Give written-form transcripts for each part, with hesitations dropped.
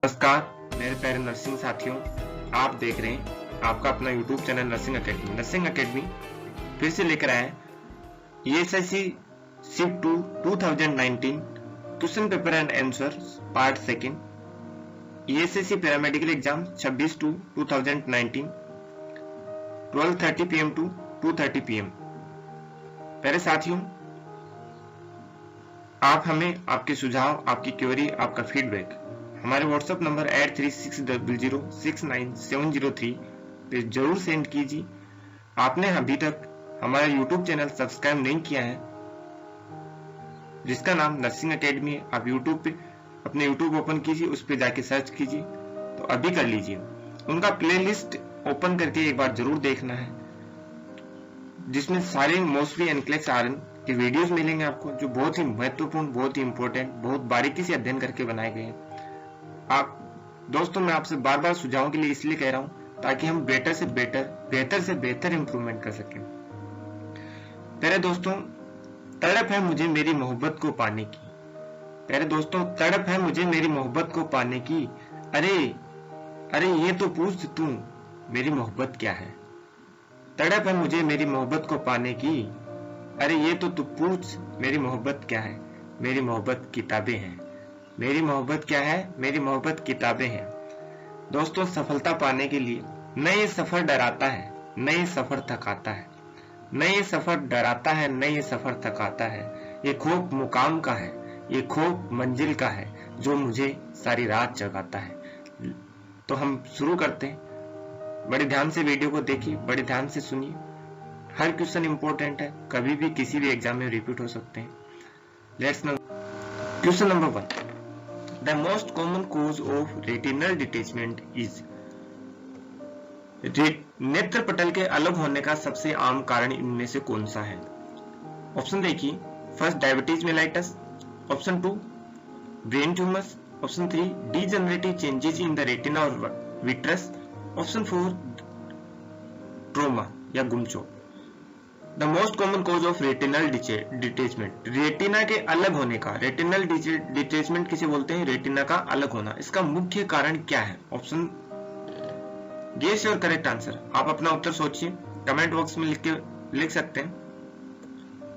नमस्कार मेरे प्यारे नर्सिंग साथियों, आप देख रहे हैं आपका अपना YouTube channel nursing academy. Nursing academy फिर से लेकर आए ESIC shift 2 2019 question paper and answer part second ESIC paramedical exam 26/2/2019 12:30 PM to 2:30 PM। प्यारे साथियों, आप हमें आपके सुझाव, आपकी क्वेरी, आपका फीडबैक हमारे व्हाट्सएप नंबर 8360069703 पे जरूर सेंड कीजिए। आपने अभी तक हमारा यूट्यूब चैनल सब्सक्राइब नहीं किया है जिसका नाम नर्सिंग एकेडमी है, आप यूट्यूब पे अपने यूट्यूब ओपन कीजिए, उस पे जाके सर्च कीजिए तो अभी कर लीजिए। उनका प्लेलिस्ट ओपन करके एक बार जरूर देखना है जिसमें सारे मोस्टली एनक्लेक्स आरएन के वीडियोस मिलेंगे आपको, जो बहुत ही महत्वपूर्ण, बहुत ही इंपॉर्टेंट, बहुत बारीकी से अध्ययन करके बनाए गए हैं। आप दोस्तों, मैं आपसे बार बार सुझावों के लिए इसलिए कह रहा हूं ताकि हम बेहतर से बेहतर इंप्रूवमेंट कर सकें। प्यारे दोस्तों, तड़प है मुझे मेरी मोहब्बत को पाने की। प्यारे दोस्तों, तड़प है मुझे मेरी मोहब्बत को पाने की। अरे अरे ये तो पूछ तू मेरी मोहब्बत क्या है। तड़प है मुझे मेरी मोहब्बत को पाने की। अरे ये तो तू पूछ मेरी मोहब्बत क्या है। मेरी मोहब्बत किताबें हैं। मेरी मोहब्बत क्या है। मेरी मोहब्बत किताबें हैं। दोस्तों, सफलता पाने के लिए न ये सफर डराता है, न ये सफर थकाता है। न ये सफर डराता है, न ये सफर थकाता है। ये खौफ मुकाम का है, ये खौफ मंजिल का है, जो मुझे सारी रात जगाता है। तो हम शुरू करते हैं। बड़े ध्यान से वीडियो को देखिए, बड़े ध्यान से सुनिए। हर क्वेश्चन इंपॉर्टेंट है, कभी भी किसी भी एग्जाम में रिपीट हो सकते हैं। Let's no question number 1। The most common cause of retinal detachment is। नेत्र पटल के अलग होने का सबसे आम कारण इनमें से कौन सा है। ऑप्शन देखिए। First, diabetes mellitus. Option 2, brain tumours. Option 3, degenerative changes in the retina और विट्रस। ऑप्शन 4, ट्रोमा या गुमचो। The most common cause of retinal detachment, retina के अलग होने का। रेटिनल डिटेचमेंट किसे बोलते हैं। रेटिना का अलग होना। इसका मुख्य कारण क्या है। Option, guess your correct answer. आप अपना उत्तर सोचिए, कमेंट बॉक्स में लिख सकते हैं।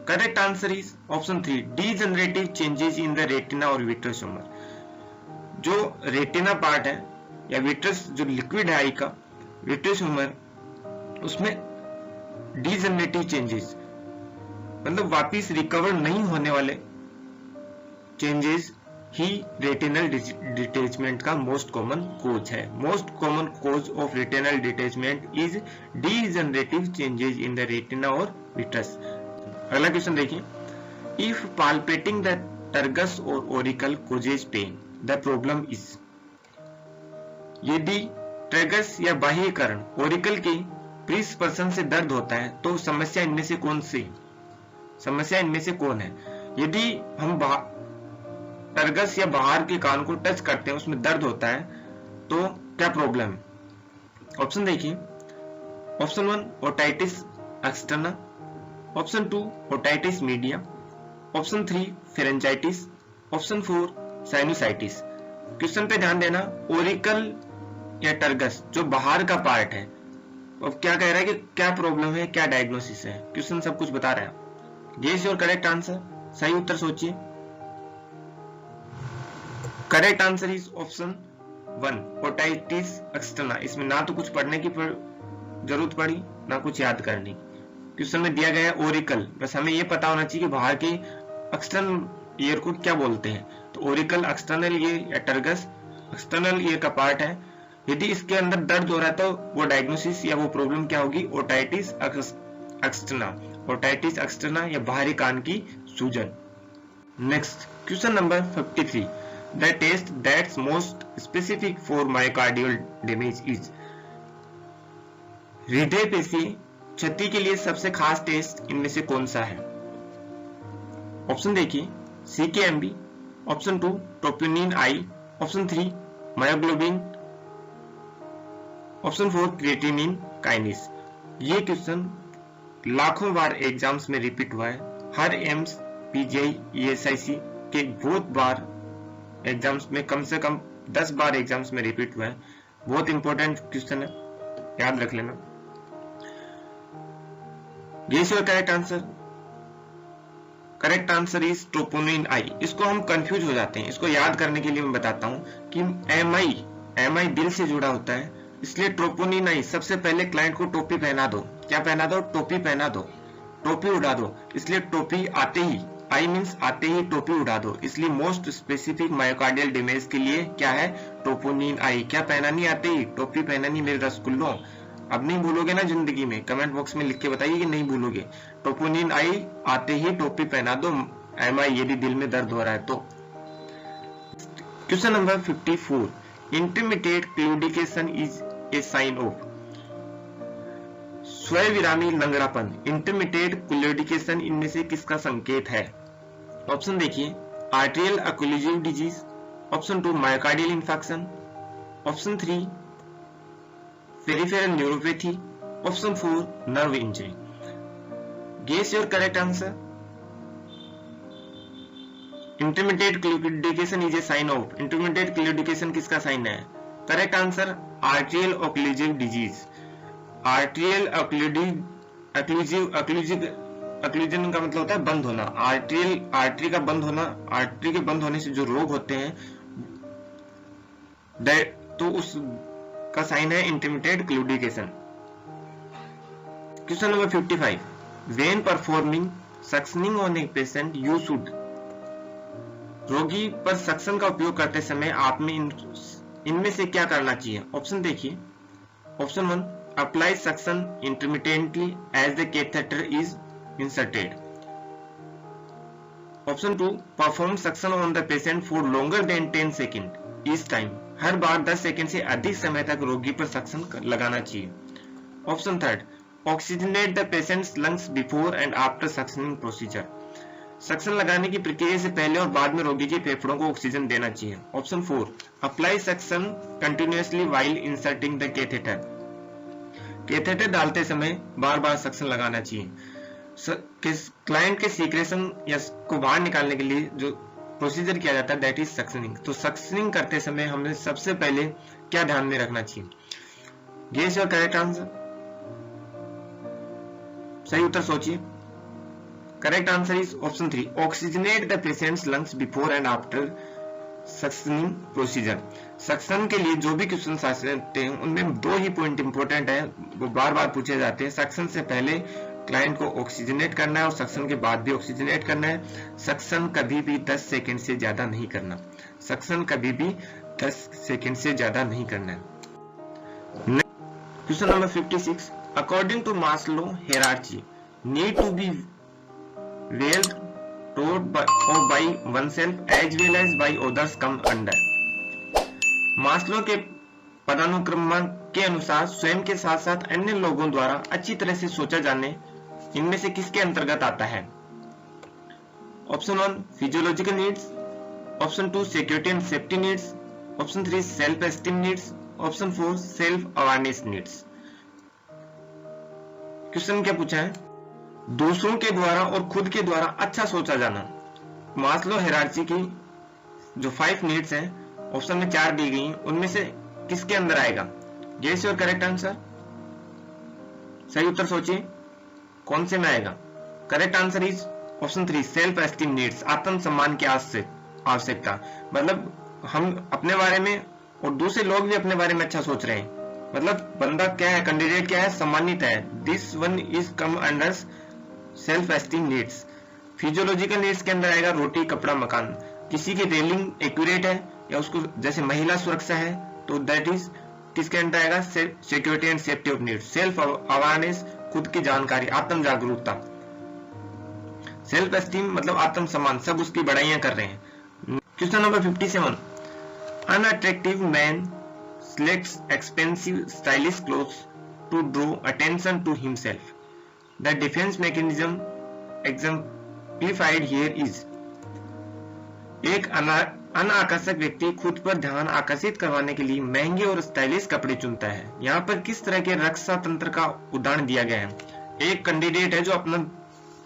Correct answer is option 3, degenerative changes in the retina और विट्रस ट्यूमर। जो रेटिना पार्ट है या विट्रस जो लिक्विड है आई का, विट्रस ट्यूमर, उसमें डीजनरेटिव चेंजेस मतलब वापिस रिकवर नहीं होने वाले चेंजेस ही रेटिनल डिटेचमेंट का मोस्ट कॉमन कोज है। Most common cause of retinal detachment is degenerative changes in the retina और विट्रस। अगला क्वेश्चन देखिए। इफ पाल्पेटिंग द टर्गस और Oracle causes pain, the problem is. यदि टर्गस या बाह्यकरण Oracle की प्रिस्पर्शन से दर्द होता है तो समस्या इनमें से कौन है। यदि हम टर्गस या बाहर के कान को टच करते हैं, उसमें दर्द होता है, तो क्या प्रॉब्लम है। ऑप्शन देखिए। Option 1, otitis externa. Option 2, otitis media. Option 3, pharyngitis. Option 4, sinusitis. Question पे ध्यान देना। ओरिकल या टर्गस जो बाहर का पार्ट है, अब क्या कह रहा है कि क्या प्रॉब्लम है, क्या डायग्नोसिस है। क्वेश्चन सब कुछ बता रहा है। Guess your correct answer. सही उत्तर सोचिए। Correct answer is option 1, otitis externa. इसमें ना तो कुछ पढ़ने की जरूरत पड़ी, ना कुछ याद करने की। क्वेश्चन में दिया गया है ओरिकल, बस हमें ये पता होना चाहिए कि बाहर के एक्सटर्नल ईयर को क्या बोलते हैं। तो ओरिकल एक्सटर्नल ईयर या टर्गस एक्सटर्नल ईयर का पार्ट है। यदि इसके अंदर दर्द हो रहा है तो वो डायग्नोसिस या वो प्रॉब्लम क्या होगी, ओटाइटिस एक्सटर्ना। ओटाइटिस एक्सटर्ना या बाहरी कान की सूजन। Next question number 53। The test that's most specific for myocardial damage is. हृदय पेशी क्षति के लिए सबसे खास टेस्ट इनमें से कौन सा है। ऑप्शन देखिए। CKMB। ऑप्शन 2, ट्रोपोनिन आई। Option 3, myoglobin. Option 4, creatinine kinase. ये क्वेश्चन लाखों बार एग्जाम्स में रिपीट हुआ है। हर एम्स, PGI, ESIC के बहुत बार एग्जाम्स में कम से कम 10 बार एग्जाम्स में रिपीट हुआ है, बहुत इंपॉर्टेंट क्वेश्चन है, याद रख लेना। Guess your correct answer. Correct answer is troponin I. इसको हम कंफ्यूज हो जाते हैं, इसको याद करने के लिए मैं बताता हूं कि एम आई दिल से जुड़ा होता है, इसलिए ट्रोपोनिन आई। सबसे पहले क्लाइंट को टोपी पहना दो। क्या पहना दो? टोपी पहना दो, टोपी उड़ा दो। इसलिए टोपी आते ही, आई मीन्स आते ही टोपी उड़ा दो। इसलिए मोस्ट स्पेसिफिक मायोकार्डियल डैमेज के लिए क्या है? ट्रोपोनिन आई। क्या पहनानी आते ही? टोपी पहनानी मेरे रसगुल्लों। अब नहीं भूलोगे ना जिंदगी में? कमेंट बॉक्स में लिख के बताइए कि नहीं भूलोगे। ट्रोपोनिन आई आते ही टोपी पहना दो, एम आई यदि दिल में दर्द हो रहा है तो। Question number 54, intermediate claudication is a sign of. स्वविरामी लंगड़ापन, इंटरमीडिएट क्लूडिकेशन इनमें से किसका संकेत है? ऑप्शन देखिए, arterial occlusive disease, option 2 myocardial infection, option 3 peripheral neuropathy, option 4 nerve injury. Guess your correct answer. Intermediate claudication is a sign of. Intermediate claudication किसका sign है? Correct answer arterial occlusive disease. Arterial occlusion का मतलब होता है बंद होना। Artery का बंद होना, आर्टरी के बंद होने से जो रोग होते हैं तो उस का साइन है intermediate claudication. Question number 55, when performing suctioning on a patient you should. रोगी पर सक्शन का उपयोग करते समय आप में इनमें से क्या करना चाहिए? ऑप्शन देखिए, option 1 apply suction intermittently as the catheter is inserted, option 2 perform suction on the patient for longer than 10 second each time. हर बार 10 सेकेंड से अधिक समय तक रोगी पर सक्शन लगाना चाहिए। Option 3 oxygenate the patient's lungs before and after suctioning procedure. Suction लगाने की प्रक्रिया से पहले और बाद में रोगी के फेफड़ों को ऑक्सीजन देना चाहिए। Option 4 apply suction continuously while inserting the catheter. Catheter डालते समय बार बार सक्शन लगाना चाहिए। क्लाइंट के सीक्रेशन या को बाहर निकालने के लिए जो प्रोसीजर किया जाता है दैट इज सक्शनिंग। तो सक्शनिंग करते समय हमें सबसे पहले क्या ध्यान में रखना चाहिए? Guess your correct answer. सही उत्तर सोचिए। Correct answer is option 3 oxygenate the patient's lungs before and after suctioning procedure. Suction के लिए जो भी क्वेश्चन आते हैं उनमें 2 ही पॉइंट इंपॉर्टेंट है, वो बार बार पूछे जाते हैं। सक्शन से पहले क्लाइंट को ऑक्सीजनेट करना है और सक्शन के बाद भी ऑक्सीजनेट करना है। सक्शन कभी भी 10 सेकेंड से ज्यादा नहीं करना। सक्शन कभी भी 10 सेकेंड से ज्यादा नहीं करना है। Question number 56, according to Maslow hierarchy need to be well taught by oneself as well as by others come under। Maslow के पदानुक्रम के अनुसार स्वयं के साथ साथ अन्य लोगों द्वारा अच्छी तरह से सोचा जाने इनमें से किसके अंतर्गत आता है? Option 1 physiological needs, option 2 security and safety needs, option 3 self esteem needs, option 4 self awareness needs. Question क्या पूछा है? दूसरों के द्वारा और खुद के द्वारा अच्छा सोचा जाना। मास्लो हायरार्ची की जो 5 नीड्स हैं ऑप्शन में 4 दी गई, उनमें से किसके अंदर आएगा? Guess your correct answer. सही उत्तर सोचिए, कौन से में आएगा? Correct answer is option 3 self esteem needs, आत्म सम्मान की आवश्यकता। मतलब हम अपने बारे में और दूसरे लोग भी अपने बारे में अच्छा सोच रहे हैं। मतलब बंदा क्या है, कैंडिडेट क्या है, सम्मानित है। This one is come under self esteem needs. Physiological needs के अंदर आएगा रोटी कपड़ा मकान। किसी की रेलिंग एक्यूरेट है या उसको जैसे महिला सुरक्षा है तो दैट इज किसके अंदर आएगा? Security and safety of needs. Self awareness खुद की जानकारी, आत्म जागरूकता। सेल्फ एस्टीम मतलब आत्म सम्मान, सब उसकी बढ़ाइयां कर रहे हैं। Question number 57, unattractive man selects expensive stylish clothes to draw attention to himself. The defense mechanism exemplified here is। एक अनाकर्षक व्यक्ति खुद पर ध्यान आकर्षित करवाने के लिए महंगे और स्टाइलिश कपड़े चुनता है। यहाँ पर किस तरह के रक्षा तंत्र का उदाहरण दिया गया है? एक कैंडिडेट है जो अपना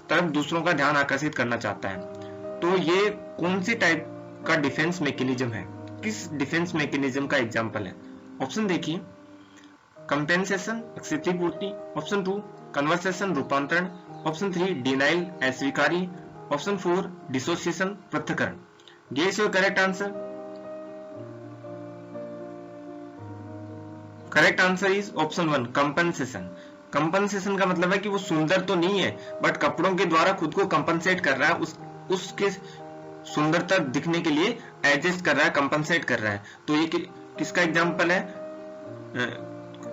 तरफ दूसरों का ध्यान आकर्षित करना चाहता है, तो ये कौन सी टाइप का डिफेंस मैकेनिज्म है? किस डिफेंस मैकेनिज्म का एग्जाम्पल है? ऑप्शन देखिए, कंपेंसेशन क्षतिपूर्ति, ऑप्शन 2 कन्वर्सेशन रूपांतरण, ऑप्शन 3 डिनाइल अस्वीकारी, ऑप्शन 4 डिसोसिएशन पृथक्करण। Guess your correct answer. Correct answer is option 1 compensation. Compensation का मतलब है कि वो सुंदर तो नहीं है बट कपड़ों के द्वारा खुद को कंपनसेट कर रहा है, उसके सुंदरता दिखने के लिए एडजस्ट कर रहा है, कंपनसेट कर रहा है। तो ये किसका एग्जांपल है?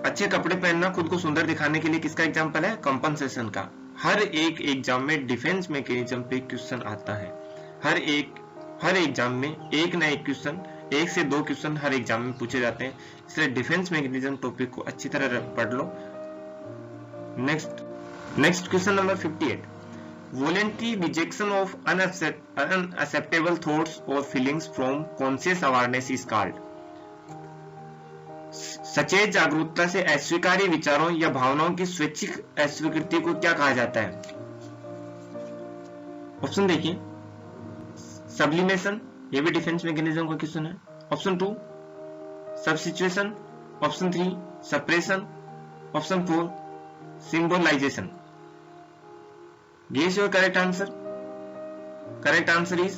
अच्छे कपड़े पहनना खुद को सुंदर दिखाने के लिए किसका एग्जांपल है? कंपनसेशन का। हर एक एग्जाम में डिफेंस मैकेनिज्म पे क्वेश्चन आता है। हर एग्जाम में एक ना एक क्वेश्चन, 1 से 2 क्वेश्चन हर एग्जाम में पूछे जाते हैं, इसलिए डिफेंस मैकेनिज्म टॉपिक को अच्छी तरह पढ़ लो। Next question number 58, voluntary rejection of unacceptable thoughts और feelings from conscious awareness is called. सचेत जागरूकता से अस्वीकार्य विचारों या भावनाओं की स्वैच्छिक अस्वीकृति को क्या कहा जाता है? ऑप्शन देखिए, सब्लिमेशन, ये भी डिफेंस मैकेनिज्म का क्वेश्चन है। Option 2 substitution, option 3 suppression, option 4 symbolization. Guess your correct answer. Correct answer is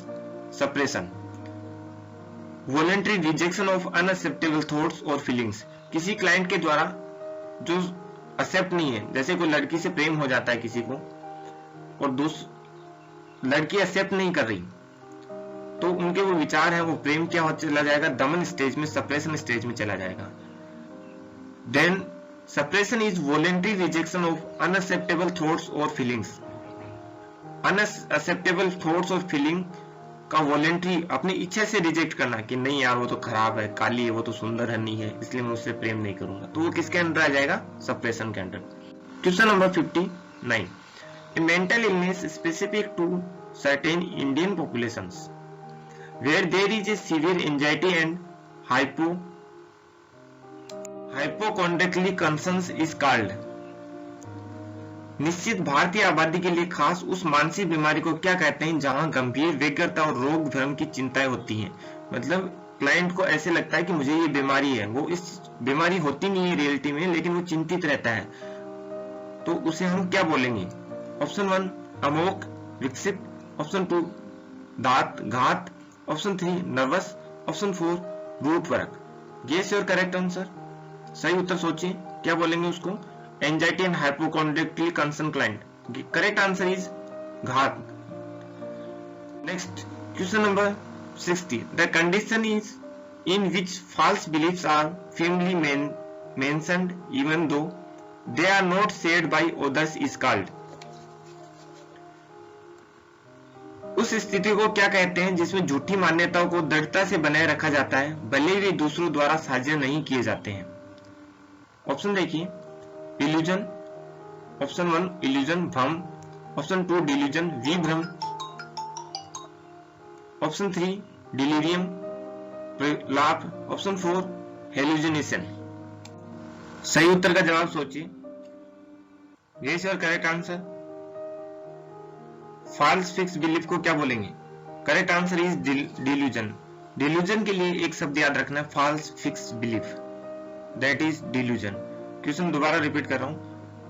suppression. Voluntary rejection of unacceptable thoughts और फीलिंग्स, किसी क्लाइंट के द्वारा जो एक्सेप्ट नहीं है, जैसे कोई लड़की से प्रेम हो जाता है किसी को और लड़की एक्सेप्ट नहीं कर रही, तो उनके वो विचार है, वो प्रेम क्या हो चला जाएगा? दमन स्टेज में, सप्रेशन स्टेज में चला जाएगा। Then suppression is voluntary rejection of unacceptable thoughts और फीलिंग्स। अनएक्सेप्टेबल थॉट्स और फीलिंग का वॉलंटरी अपनी इच्छा से रिजेक्ट करना कि नहीं यार वो तो खराब है, काली है, वो तो सुंदर है नहीं है, इसलिए मैं उससे प्रेम नहीं करूंगा, तो वो किसके अंदर आ जाएगा? सप्रेशन के अंदर। Question number 59, a mental illness specific to certain Indian populations where there is a severe anxiety and hypochondriacal concerns is called. निश्चित भारतीय आबादी के लिए खास उस मानसिक बीमारी को क्या कहते हैं जहां गंभीर व्यग्रता और रोग भ्रम की चिंताएं होती हैं? मतलब क्लाइंट को ऐसे लगता है कि मुझे ये बीमारी है, वो इस बीमारी होती नहीं है रियलिटी में, लेकिन वो चिंतित रहता है, तो उसे हम क्या बोलेंगे? ऑप्शन 1 अमोक विकसित, ऑप्शन 2 दांत घात, option 3 nervous, option 4 root work. Guess your correct answer. सही उत्तर सोचिए, क्या बोलेंगे उसको? Anxiety and hypochondriacal concern client. Correct answer is घात। Next question number 60, the condition is in which false beliefs are firmly mentioned even though they are not shared by others is called। उस स्थिति को क्या कहते हैं जिसमें झूठी मान्यताओं को दृढ़ता से बनाए रखा जाता है भले ही दूसरों द्वारा साझा नहीं किए जाते हैं? ऑप्शन देखिए, इल्यूजन, ऑप्शन 1 इल्यूजन भ्रम, ऑप्शन 2 डिल्यूजन विभ्रम, ऑप्शन 3 डिलीरियम प्रलाप, ऑप्शन 4 हेलुसिनेशन। सही उत्तर का जवाब सोचिए। Guess your correct answer. False fix belief को क्या बोलेंगे? Correct answer is delusion. Delusion के लिए एक शब्द याद रखना, false fix belief, that is delusion. Question दोबारा रिपीट कर रहा हूं,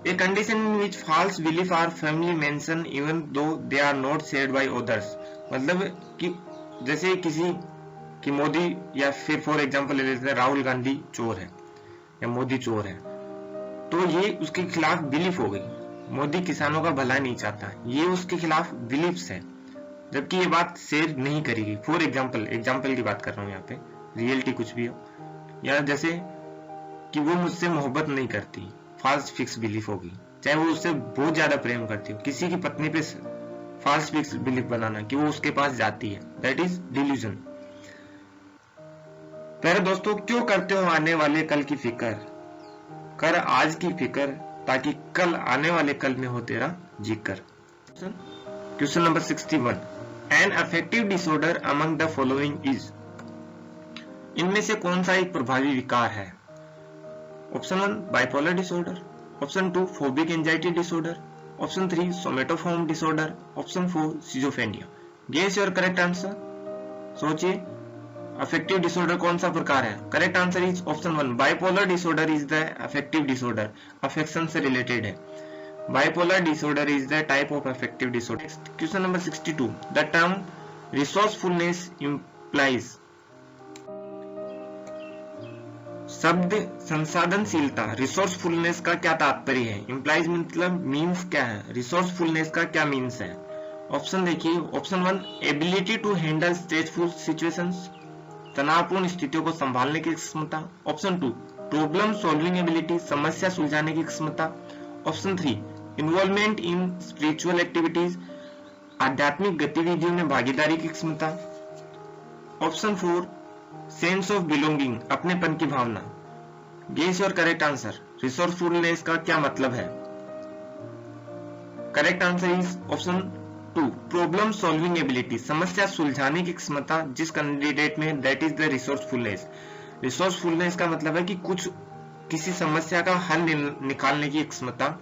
a condition in which false belief are family mention even though they are not shared by others. मतलब कि जैसे किसी कि मोदी, या फिर फॉर एग्जांपल ले लेते हैं राहुल गांधी चोर है या मोदी चोर है, तो ये उसके खिलाफ बिलीफ हो गई। मोदी किसानों का भला नहीं चाहता, ये उसके खिलाफ बिलीफ्स है, जबकि ये बात शेयर नहीं करेगी। फॉर एग्जांपल की बात कर रहा हूँ यहाँ पे, रियलिटी कुछ भी हो, या जैसे कि वो मुझसे मोहब्बत नहीं करती, फॉल्स फिक्स बिलीफ होगी। चाहे वो उससे बहुत ज्यादा प्रेम करती हो, किसी की पत्नी पे फॉल्स फिक्स बिलीफ बनाना कि वो उसके पास जाती है, दैट इज डिल्यूजन। प्यारे दोस्तों, क्यों करते हो आने वाले कल की फिक्र, कर आज की फिक्र ताकि कल आने वाले कल में हो तेरा जिक्र। Question number 61, an affective disorder among the following is. इनमें से कौन सा एक प्रभावी विकार है? Option 1 bipolar disorder, option 2 phobic anxiety disorder, option 3 somatoform disorder, option 4 schizophrenia. Guess your correct answer. सोचिए, अफेक्टिव डिसऑर्डर कौन सा प्रकार है? Correct answer is option 1, bipolar disorder is the affective disorder, affection से रिलेटेड है। Bipolar disorder is the type of affective disorder. Question number 62, the term resourcefulness implies. शब्द संसाधनशीलता, resourcefulness का क्या तात्पर्य है? इंप्लाइज मतलब मीन्स क्या है? रिसोर्सफुलनेस का क्या मीन्स है? ऑप्शन देखिए, option 1 ability to handle stressful situations, तनावपूर्ण स्थितियों को संभालने की क्षमता। ऑप्शन 2 प्रॉब्लम सॉल्विंग एबिलिटी, समस्या सुलझाने की क्षमता। Option 3 involvement in spiritual activities, आध्यात्मिक गतिविधियों में भागीदारी की क्षमता। ऑप्शन 4 सेंस ऑफ बिलोंगिंग, अपनेपन की भावना। Guess your correct answer. Resourcefulness का क्या मतलब है? Correct answer is option 2 problem solving ability, समस्या सुलझाने की क्षमता जिस कैंडिडेट में, that is the resourcefulness. Resourcefulness का मतलब है कि किसी समस्या का हल निकालने की क्षमता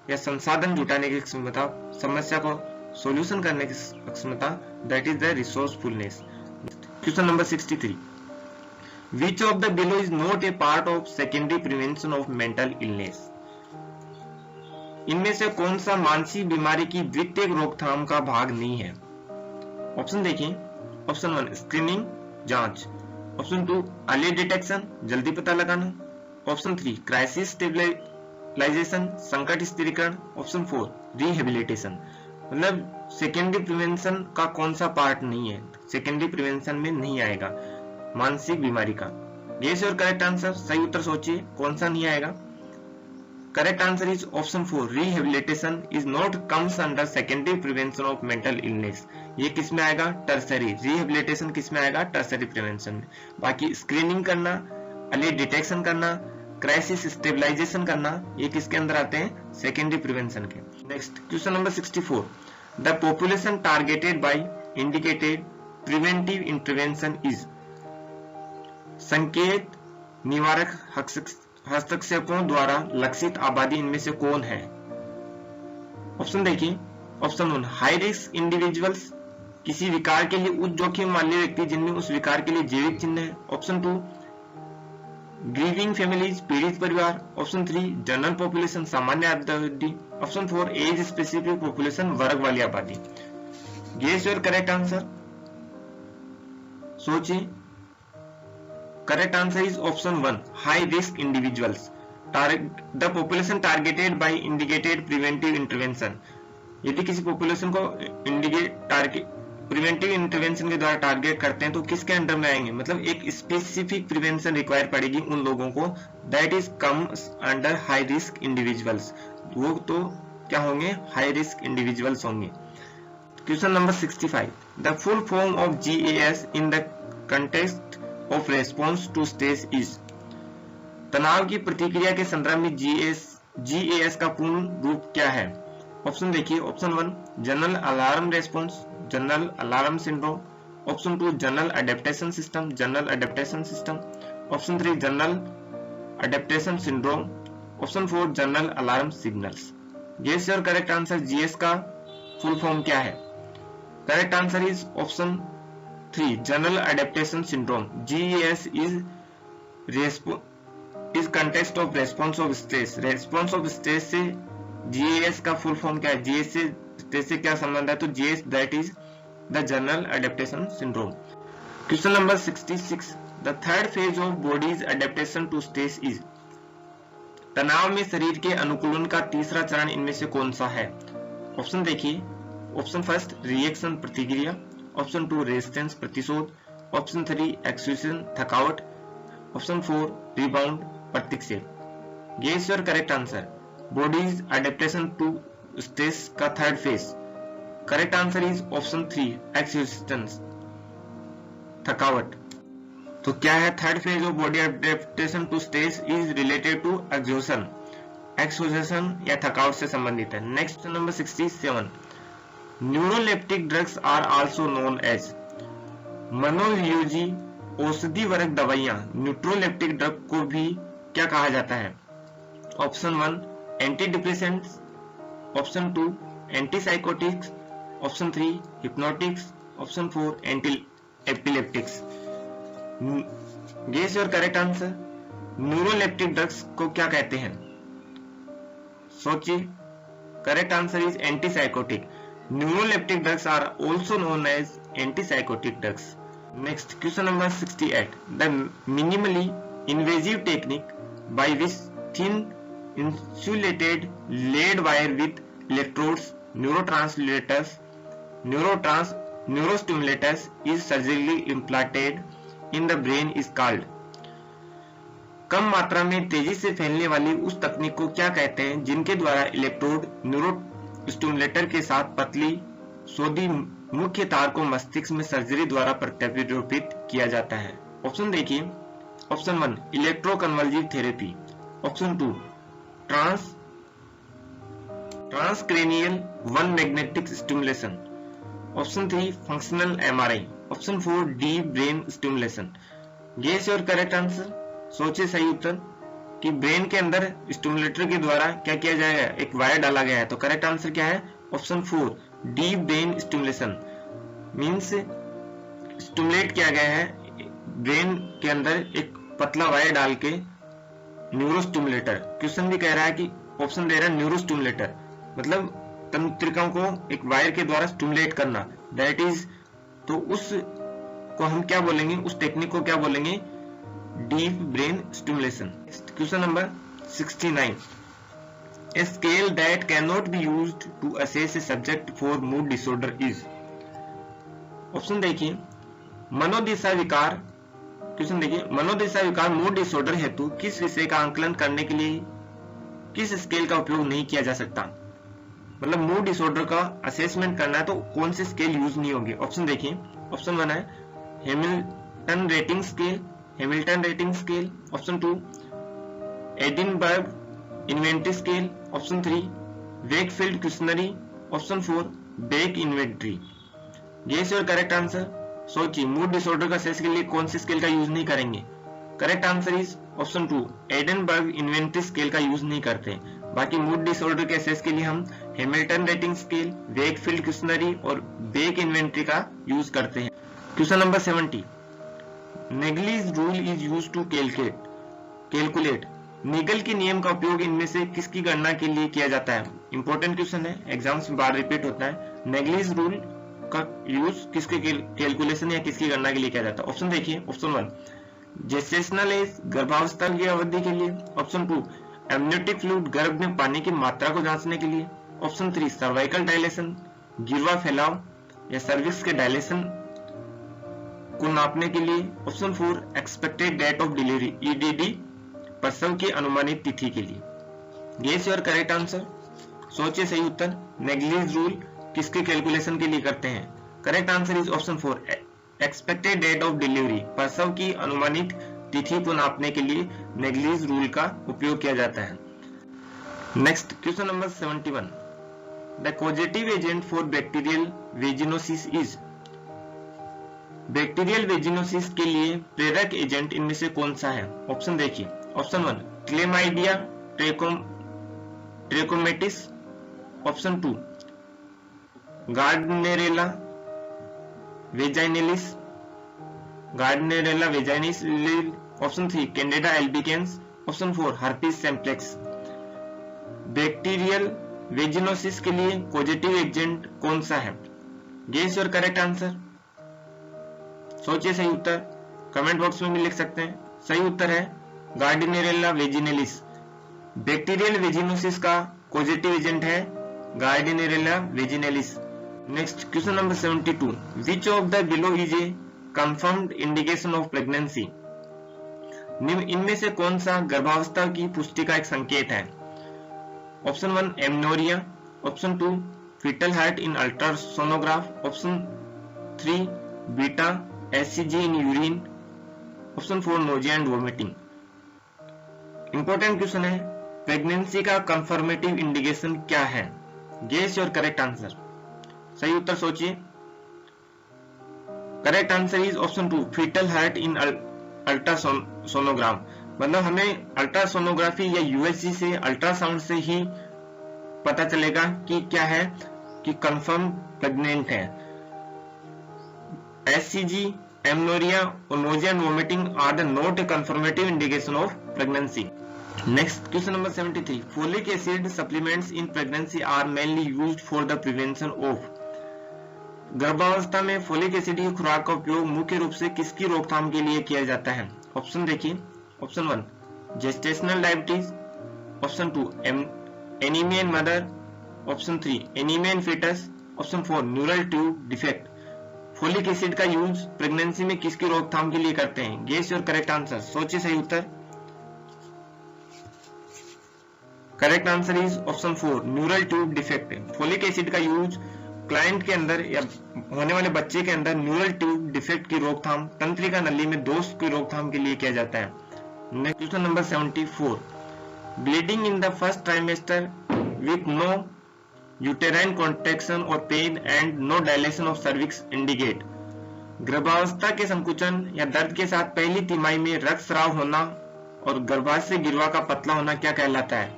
या संसाधन जुटाने की क्षमता, समस्या को सॉल्यूशन करने की क्षमता, that is the resourcefulness. Question number 63, Which of the below is not a part of secondary prevention of mental illness? इनमें से कौन सा मानसिक बीमारी की द्वितीयक रोकथाम का भाग नहीं है? ऑप्शन देखिए, ऑप्शन 1 स्क्रीनिंग, जांच। ऑप्शन 2 अर्ली डिटेक्शन, जल्दी पता लगाना। ऑप्शन 3 क्राइसिस स्टेबलाइजेशन, संकट स्थिरीकरण। Option 4 rehabilitation. मतलब सेकेंडरी प्रिवेंशन का कौन सा पार्ट नहीं है, सेकेंडरी प्रिवेंशन में नहीं आएगा मानसिक बीमारी का। गेस योर करेक्ट आंसर, सही उत्तर सोचिए कौन सा नहीं आएगा। Correct answer is option 4 rehabilitation is not comes under secondary prevention of mental illness. ये किस में आएगा? टर्सरी। रिहेबिलिटेशन किस में आएगा? टर्सरी प्रिवेंशन में। बाकी स्क्रीनिंग करना, अर्ली डिटेक्शन करना, क्राइसिस स्टेबलाइजेशन करना, ये किसके अंदर आते हैं? सेकेंडरी प्रिवेंशन के। Next question number 64, the population targeted by indicated preventive intervention is. संकेत निवारक हस्तक्षेपों द्वारा लक्षित आबादी इनमें से कौन है? ऑप्शन देखिए, ऑप्शन 1 हाई रिस्क इंडिविजुअल्स, किसी विकार के लिए उच्च जोखिम वाले व्यक्ति जिनमें उस विकार के लिए जैविक चिन्ह है। ऑप्शन 2 ग्रीविंग फैमिलीज, पीड़ित परिवार। ऑप्शन 3 जनरल पॉपुलेशन, सामान्य आबादी। ऑप्शन 4 एज स्पेसिफिक पॉपुलेशन, वर्ग वाली आबादी। गेस योर करेक्ट आंसर, सोचिए। Correct answer is option 1 high risk individuals, the population targeted by indicated preventive intervention। यदि किसी पॉपुलेशन को प्रिवेंटिव इंटरवेंशन के द्वारा टारगेट करते हैं तो किसके अंडर में आएंगे? मतलब एक स्पेसिफिक प्रिवेंशन रिक्वायर पड़ेगी उन लोगों को, that is comes under high risk individuals. वो तो क्या होंगे? हाई रिस्क इंडिविजुअल्स होंगे। Question number 65, the full form of GAS in the context of response to stress is. तनाव की प्रतिक्रिया के संदर्भ में GAS का पूर्ण रूप क्या है? ऑप्शन देखिए, option 1 general alarm response, general alarm syndrome. Option 2 general adaptation system, general adaptation system. Option 3 general adaptation syndrome. Option 4 general alarm signals. Guess your correct answer, GAS का फुल फॉर्म क्या है? Correct answer is option 3 general adaptation syndrome. GAS is context of response of stress. Response of stress से GAS का full form क्या है? GAS से stress से क्या संबंध है? तो GAS that is the general adaptation syndrome. Question number 66, the third phase of body's adaptation to stress is. तनाव में शरीर के अनुकूलन का तीसरा चरण इनमें से कौन सा है? ऑप्शन देखिए, ऑप्शन फर्स्ट रिएक्शन प्रतिक्रिया। ऑप्शन 2 रेजिस्टेंस प्रतिशोध। ऑप्शन 3 एक्सक्यूशन थकावट। ऑप्शन 4 रिबाउंड प्रतिक्षेप। Guess your correct answer. Body's adaptation to stress का third phase, correct answer is option 3 exhaustion थकावट। तो क्या है third phase of body adaptation to stress is related to exhaustion, exhaustion या थकावट से संबंधित है। Next number 67, neuroleptic drugs are also known as. मनोवियोजी औषधि वर्ग दवाइयां न्यूट्रोलेप्टिक ड्रग को भी क्या कहा जाता है? Option 1 anti depressants. Option 2 antipsychotics. Option 3 hypnotics. Option 4 anti epileptics. Guess your correct answer. Neuroleptic drugs को क्या कहते हैं? सोचिए। Correct answer is antipsychotic. Neuroleptic drugs are also known as antipsychotic drugs. Next question number 68। The minimally invasive technique by which thin insulated lead wire with electrodes neurostimulators is surgically implanted in the brain is called। कम मात्रा में तेजी से फैलने वाली उस तकनीक को क्या कहते हैं जिनके द्वारा इलेक्ट्रोड न्यूरोस्टिमुलेटर के साथ पतली सोधी मुख्य तार को मस्तिष्क में सर्जरी द्वारा प्रत्यारोपित किया जाता है? ऑप्शन देखिए। Option 1 electroconvulsive therapy. Option 2 transcranial 1 magnetic stimulation. Option 3 functional MRI. Option 4 deep brain stimulation. Guess your correct answer. सोचिए सही उत्तर कि ब्रेन के अंदर स्टिमुलेटर के द्वारा क्या किया जाएगा, एक वायर डाला गया है। तो करेक्ट आंसर क्या है? Option 4 deep brain stimulation. Means stimulate किया गया है ब्रेन के अंदर एक पतला वायर डाल के न्यूरोस्टिमुलेटर। क्वेश्चन भी कह रहा है कि ऑप्शन दे रहा है न्यूरोस्टिमुलेटर, मतलब तंत्रिकाओं को एक वायर के द्वारा स्टिमुलेट करना, दैट इज। तो उस को हम क्या बोलेंगे, उस टेक्निक को क्या बोलेंगे? Deep brain stimulation. Question number 69। A scale that cannot be used to assess a subject for mood disorder is। Option देखिए। मनोदशा विकार। क्वेश्चन देखिए। मनोदशा विकार मूड डिसऑर्डर हेतु किस विषय का आंकलन करने के लिए किस स्केल का उपयोग नहीं किया जा सकता? मतलब मूड डिसऑर्डर का असेसमेंट करना है तो कौन से स्केल यूज नहीं होंगे? ऑप्शन देखिए। ऑप्शन 1 है Hamilton rating scale. Option 2 Edinburgh inventory scale. Option 3 Wakefield questionnaire. Option 4 Beck inventory. Guess your correct answer. सोचिए मूड डिसऑर्डर का असेस के लिए कौन से स्केल का यूज नहीं करेंगे? Correct answer is option 2 Edinburgh inventory scale का यूज नहीं करते। बाकी मूड डिसऑर्डर के असेस के लिए हम Hamilton rating scale, Wakefield questionnaire और बेक इन्वेंटरी का यूज करते हैं। Question number 70। Naegele's rule is used to calculate. Naegele के नियम का उपयोग इनमें से किसकी गणना के लिए किया जाता है? इंपॉर्टेंट क्वेश्चन है, एग्जाम्स में बार रिपीट होता है। नेगलीज रूल का यूज किसके कैलकुलेशन या किसकी गणना के लिए किया जाता है? ऑप्शन देखिए। ऑप्शन 1 जेस्टेशनल एज गर्भावस्था की अवधि के लिए। ऑप्शन 2 एमनियोटिक फ्लूइड गर्भ में पानी की मात्रा को जांचने के लिए। ऑप्शन 3 सर्वाइकल डायलेशन गिरवा फैलाव या सर्विक्स के डायलेशन को नापने के लिए। Option 4 expected date of delivery EDD प्रसव की अनुमानित तिथि के लिए। Guess your correct answer. सोचिए सही उत्तर। नेगलीज रूल किसके कैलकुलेशन के लिए करते हैं? Correct answer is option 4 expected date of delivery प्रसव की अनुमानित तिथि को नापने के लिए नेगलीज रूल का उपयोग किया जाता है। Next question number 71। The causative agent for bacterial vaginosis is. Bacterial vaginosis के लिए प्रेरक एजेंट इनमें से कौन सा है? ऑप्शन देखिए। Option 1 chlamydia trachomatis. Option 2 gardnerella vaginalis. Option 3 candida albicans. Option 4 herpes simplex. Bacterial vaginosis के लिए पॉजिटिव एजेंट कौन सा है? Guess your correct answer. सोचिए सही उत्तर, कमेंट बॉक्स में भी लिख सकते हैं। सही उत्तर है गार्डिनेरेला वेजिनलिस। बैक्टीरियल वेजिनोसिस का पॉजिटिव एजेंट है Gardnerella vaginalis. Next question number 72। Which of the below is a confirmed indication of pregnancy. इनमें से कौन सा गर्भावस्था की पुष्टि का एक संकेत है? Option 1 amenorrhoea. Option 2 foetal heart in ultrasonograph. Option 3 beta HCG in urine. Option 4 nausea and vomiting. Important question है, प्रेगनेंसी का कंफर्मेटिव इंडिकेशन क्या है? Guess your correct answer. सही उत्तर सोचिए। Correct answer is option 2 foetal heart in ultrasonogram. मतलब हमें ultrasonography या USG से, अल्ट्रासाउंड से ही पता चलेगा कि क्या है, कि कंफर्म प्रेग्नेंट है। HCG एमनोरिया और nausea and vomiting are the not a confirmative indication of pregnancy. Next question number 73, folic acid supplements in pregnancy are mainly used for the prevention of. गर्भावस्था में फोलिक एसिड की खुराक का उपयोग मुख्य रूप से किसकी रोकथाम के लिए किया जाता है? ऑप्शन देखिए, option 1 gestational diabetes, option 2 anaemia in mother, option 3 anaemia in foetus, option 4 neural tube defect. Folic acid का यूज प्रेगनेंसी में किसकी रोकथाम के लिए करते हैं? गेस योर करेक्ट आंसर, सोचिए सही उत्तर। Correct answer is option 4 neural tube defect. Folic acid का यूज क्लाइंट के अंदर या होने वाले बच्चे के अंदर न्यूरल ट्यूब डिफेक्ट की रोकथाम, तंत्रिका नली में दोष की रोकथाम के लिए किया जाता है। Next question number 74, bleeding in the first trimester with no uterine contraction और pain and no dilation of cervix indicate. गर्भावस्था के संकुचन या दर्द के साथ पहली तिमाही में रक्तस्राव होना और गर्भाशय गिरवा का पतला होना क्या कहलाता है?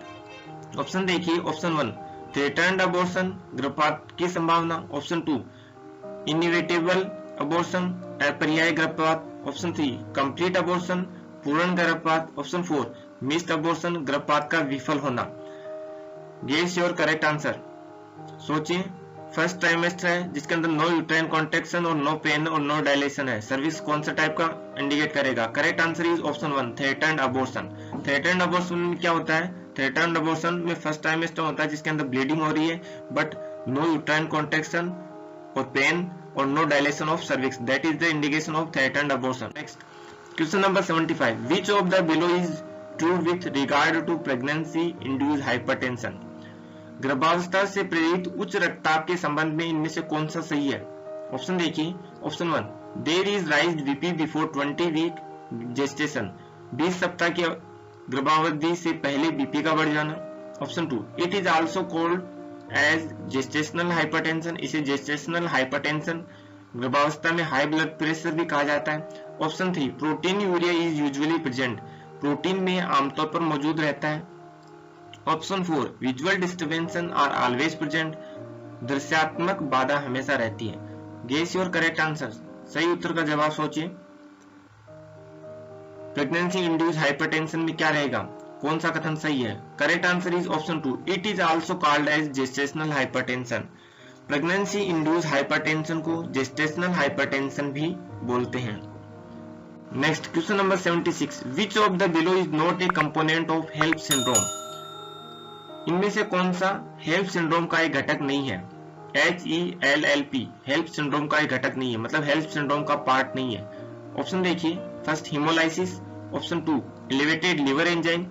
ऑप्शन देखिए, ऑप्शन 1 थ्रेटन्ड अबॉर्शन, गर्भपात की संभावना, ऑप्शन 2 इनइविटेबल अबॉर्शन, अपर्यायी गर्भपात, ऑप्शन 3 कंप्लीट अबॉर्शन, पूर्ण गर्भपात, ऑप्शन 4 मिस्ड अबॉर्शन, गर्भपात का विफल होना। गेस योर करेक्ट आंसर, सोचिए। फर्स्ट ट्राइमेस्टर है जिसके अंदर नो यूट्राइन कॉन्ट्रैक्शन और नो पेन और नो डायलेशन है, सर्विस कौन सा टाइप का इंडिकेट करेगा? Correct answer is option 1 threatened abortion. Threatened abortion में क्या होता है? थ्रेटन्ड अबॉर्शन में फर्स्ट ट्राइमेस्टर होता है जिसके अंदर ब्लीडिंग हो रही है बट नो यूट्राइन कॉन्ट्रैक्शन और पेन और no dilation of cervix, that is the indication of threatened abortion. Next question number 75, which of the below is true with regard to pregnancy induced hypertension. गर्भावस्था से प्रेरित उच्च रक्तचाप के संबंध में इनमें से कौन सा सही है? ऑप्शन देखिए, option 1 there is raised BP before 20 week gestation, 20 सप्ताह की गर्भावधि से पहले बीपी का बढ़ जाना, option 2 it is also called as gestational hypertension, इसे जेस्टेशनल हाइपरटेंशन गर्भावस्था में हाई ब्लड प्रेशर भी कहा जाता है, option 3 proteinuria is usually present, protein में आमतौर पर मौजूद रहता है, option 4 visual disturbance are always present, दृश्यात्मक बाधा हमेशा रहती है। गेस योर करेक्ट आंसर, सही उत्तर का जवाब सोचिए। प्रेगनेंसी इंड्यूस्ड हाइपरटेंशन में क्या रहेगा? कौन सा कथन सही है? Correct answer is option 2 it is also called as gestational hypertension. Pregnancy induced hypertension को जेस्टेशनल हाइपरटेंशन भी बोलते हैं। Next question number 76, which of the below is not a component of HELLP syndrome. इनमें से कौन सा हेल्प सिंड्रोम का एक घटक नहीं है? HELLP हेल्प सिंड्रोम का एक घटक नहीं है, मतलब हेल्प सिंड्रोम का पार्ट नहीं है। ऑप्शन देखिए, first haemolysis, option 2 elevated liver enzyme,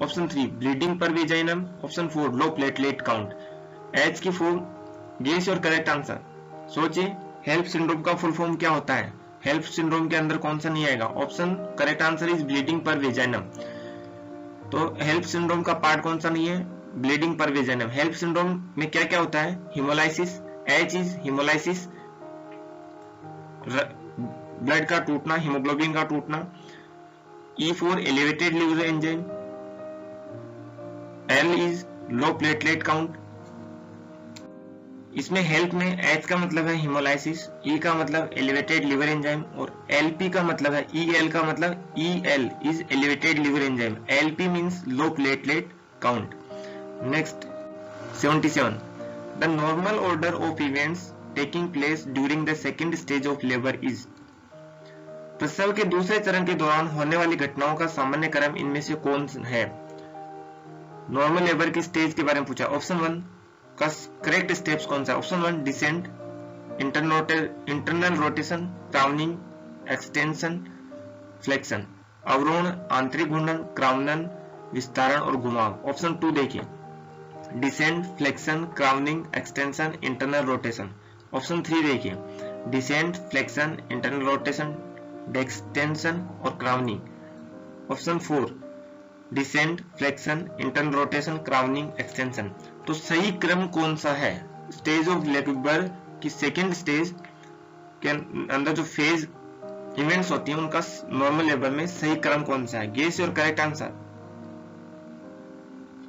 option 3 bleeding per vaginum, option 4 low platelet count. H की form, guess your correct answer, सोचिए। हेल्प सिंड्रोम का फुल फॉर्म क्या होता है? हेल्प सिंड्रोम के अंदर कौन सा नहीं आएगा? Option correct answer is bleeding per वेजाइनम। तो हेल्प सिंड्रोम का पार्ट कौन सा नहीं है? Bleeding per वेजाइनम। हेल्प सिंड्रोम में क्या क्या होता है? Haemolysis, H is haemolysis, blood का टूटना, हीमोग्लोबिन का टूटना, E4 elevated liver enzyme, L is low platelet count. इसमें हेल्प में H का मतलब है हिमोलाइसिस, E का मतलब एलिवेटेड लिवर एंजाइम और LP का मतलब है EL का मतलब EL is elevated liver enzyme, LP means low platelet count. Next 77, the normal order of events taking place during the second stage of labour is. प्रसव के दूसरे चरण के दौरान होने वाली घटनाओं का सामान्य क्रम इनमें से कौन है? नॉर्मल लेबर की स्टेज के बारे में पूछा। ऑप्शन 1 का करेक्ट स्टेप्स कौन सा है? Option 1 descent, internal rotation, crowning, extension, flexion, अवरोहण, आंतरिक घूर्णन, क्राउनन, विस्तारण और घुमाव। ऑप्शन 2 देखिए, descent, flexion, crowning, extension, internal rotation. Option 3 देखिए, descent, flexion, internal rotation, extension और crowning. Option 4 descent, flexion, internal rotation, crowning, extension. तो सही क्रम कौन सा है? स्टेज ऑफ लेबर की सेकेंड स्टेज के अंदर जो फेज इवेंट्स होती हैं उनका नॉर्मल लेबर में सही क्रम कौन सा है? गेस योर करेक्ट आंसर,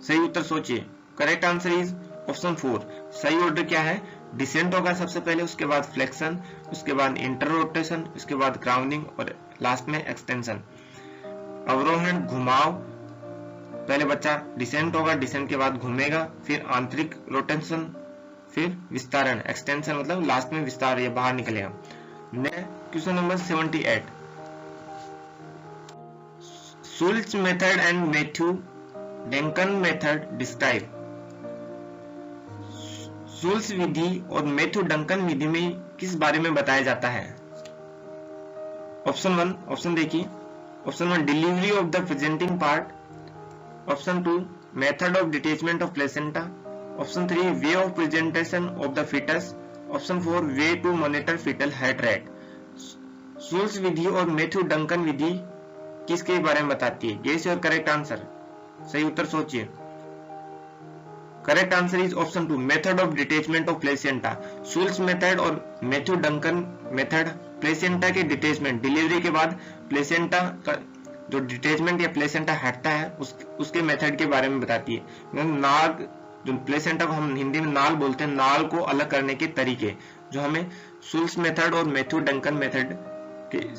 सही उत्तर सोचिए। Correct answer is option 4। सही ऑर्डर क्या है? डिसेंट होगा सबसे पहले, उसके बाद फ्लेक्शन, उसके बाद इंटर रोटेशन, उसके बाद ग्राउंडिंग और लास्ट में एक्सटेंशन। अवरोहण घुमाव, पहले बच्चा डिसेंट होगा, डिसेंट के बाद घूमेगा, फिर आंतरिक रोटेशन, फिर विस्तारण, एक्सटेंशन मतलब लास्ट में विस्तार, ये बाहर निकलेगा। Question number 78, Schultze method and Matthew Duncan method describe. Schultze विधि और मैथ्यू डंकन विधि में किस बारे में बताया जाता है? ऑप्शन 1, ऑप्शन देखिए, option 1 delivery of the presenting part, option 2 method of detachment of placenta, option 3 way of presentation of the foetus, option 4 way to monitor foetal heart rate. Schultze विधि और मैथ्यू डंकन विधि किसके बारे में बताती है? Guess your correct answer, सही उत्तर सोचिए। Correct answer is option 2 method of detachment of placenta. Schultze method और मैथ्यू डंकन मेथड प्लेसेंटा के डिटैचमेंट, डिलीवरी के बाद प्लेसेंटा का जो डिटैचमेंट या प्लेसेंटा हटता है उसके मेथड के बारे में बताती है। नाग, जो प्लेसेंटा को हम हिंदी में नाल बोलते हैं, नाल को अलग करने के तरीके जो हमें शुल्च मेथड और मैथ्यू डंकन मेथड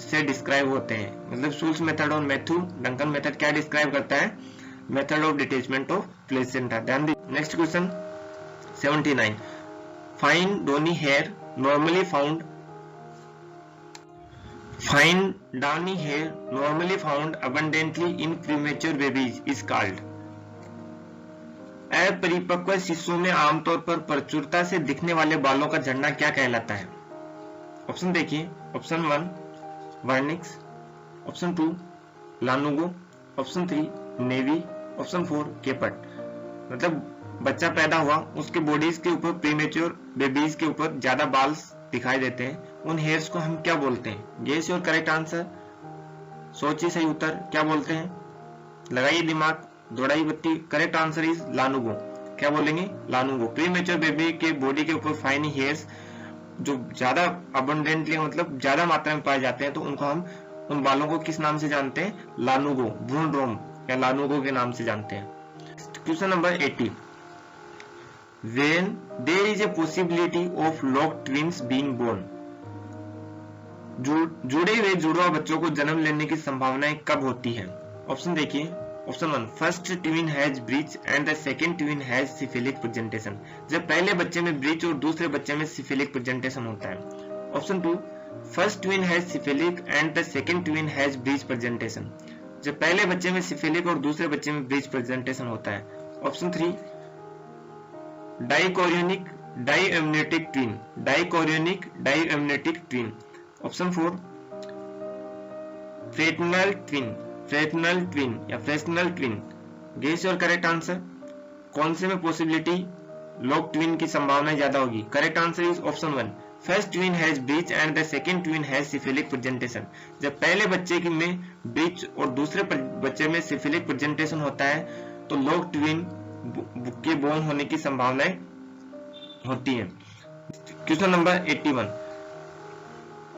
से डिस्क्राइब होते हैं। मतलब शुल्च मेथड और मैथ्यू डंकन मेथड क्या डिस्क्राइब करता है? Method of detachment of placenta. ध्यान दीजिए। Next question 79, fine downy hair normally found, fine downy hair normally found abundantly in premature babies is called. अपरिपक्व शिशुओं में आमतौर पर प्रचुरता से दिखने वाले बालों का झड़ना क्या कहलाता है? ऑप्शन देखिए, option 1 Wernicke's, option 2 lanugo, option 3 navy, option 4 caput. मतलब बच्चा पैदा हुआ, उसके बॉडीज के ऊपर, प्रीमेच्योर बेबीज के ऊपर ज्यादा बाल दिखाई देते हैं, उन हेयर्स को हम क्या बोलते हैं? गेस योर करेक्ट आंसर, सोचिए सही उत्तर क्या बोलते हैं, लगाइए दिमाग, दौड़ाई बत्ती। Correct answer is lanugo. क्या बोलेंगे? लानुगो। प्रीमेच्योर बेबी के बॉडी के ऊपर फाइनी हेयर्स जो ज्यादा अबंडेंटली मतलब ज्यादा मात्रा में पाए जाते हैं, तो उनको हम उन बालों को किस नाम से जानते हैं? लानुगो, भ्रूण रोम या लानुगो के नाम से जानते हैं। Question number 80, When there is a possibility of locked twins being born, जुड़े हुए जुड़वा बच्चों को जन्म लेने की संभावनाएं कब होती है? ऑप्शन देखिए, option 1 first twin has breech and the second twin has cephalic presentation. जब पहले बच्चे में ब्रीच और दूसरे बच्चे में सिफिलिक प्रेजेंटेशन होता है। Option 2 first twin has cephalic and the second twin has breech presentation. जब पहले बच्चे में सिफिलिक और दूसरे बच्चे में ब्रीच प्रेजेंटेशन होता है। Option 3 dichorionic diamniotic twin, dichorionic diamniotic twin. Option 4 fraternal twin, fraternal twin या fraternal twin. Guess your correct answer, कौन से में पॉसिबिलिटी लॉक ट्विन की संभावना ज्यादा होगी? Correct answer is option 1 first twin has breech and the second twin has cephalic presentation. जब पहले बच्चे की में ब्रीच और दूसरे बच्चे में सिफिलिक प्रेजेंटेशन होता है तो लॉक ट्विन के बोर्न होने की संभावनाएं होती है। Question number 81,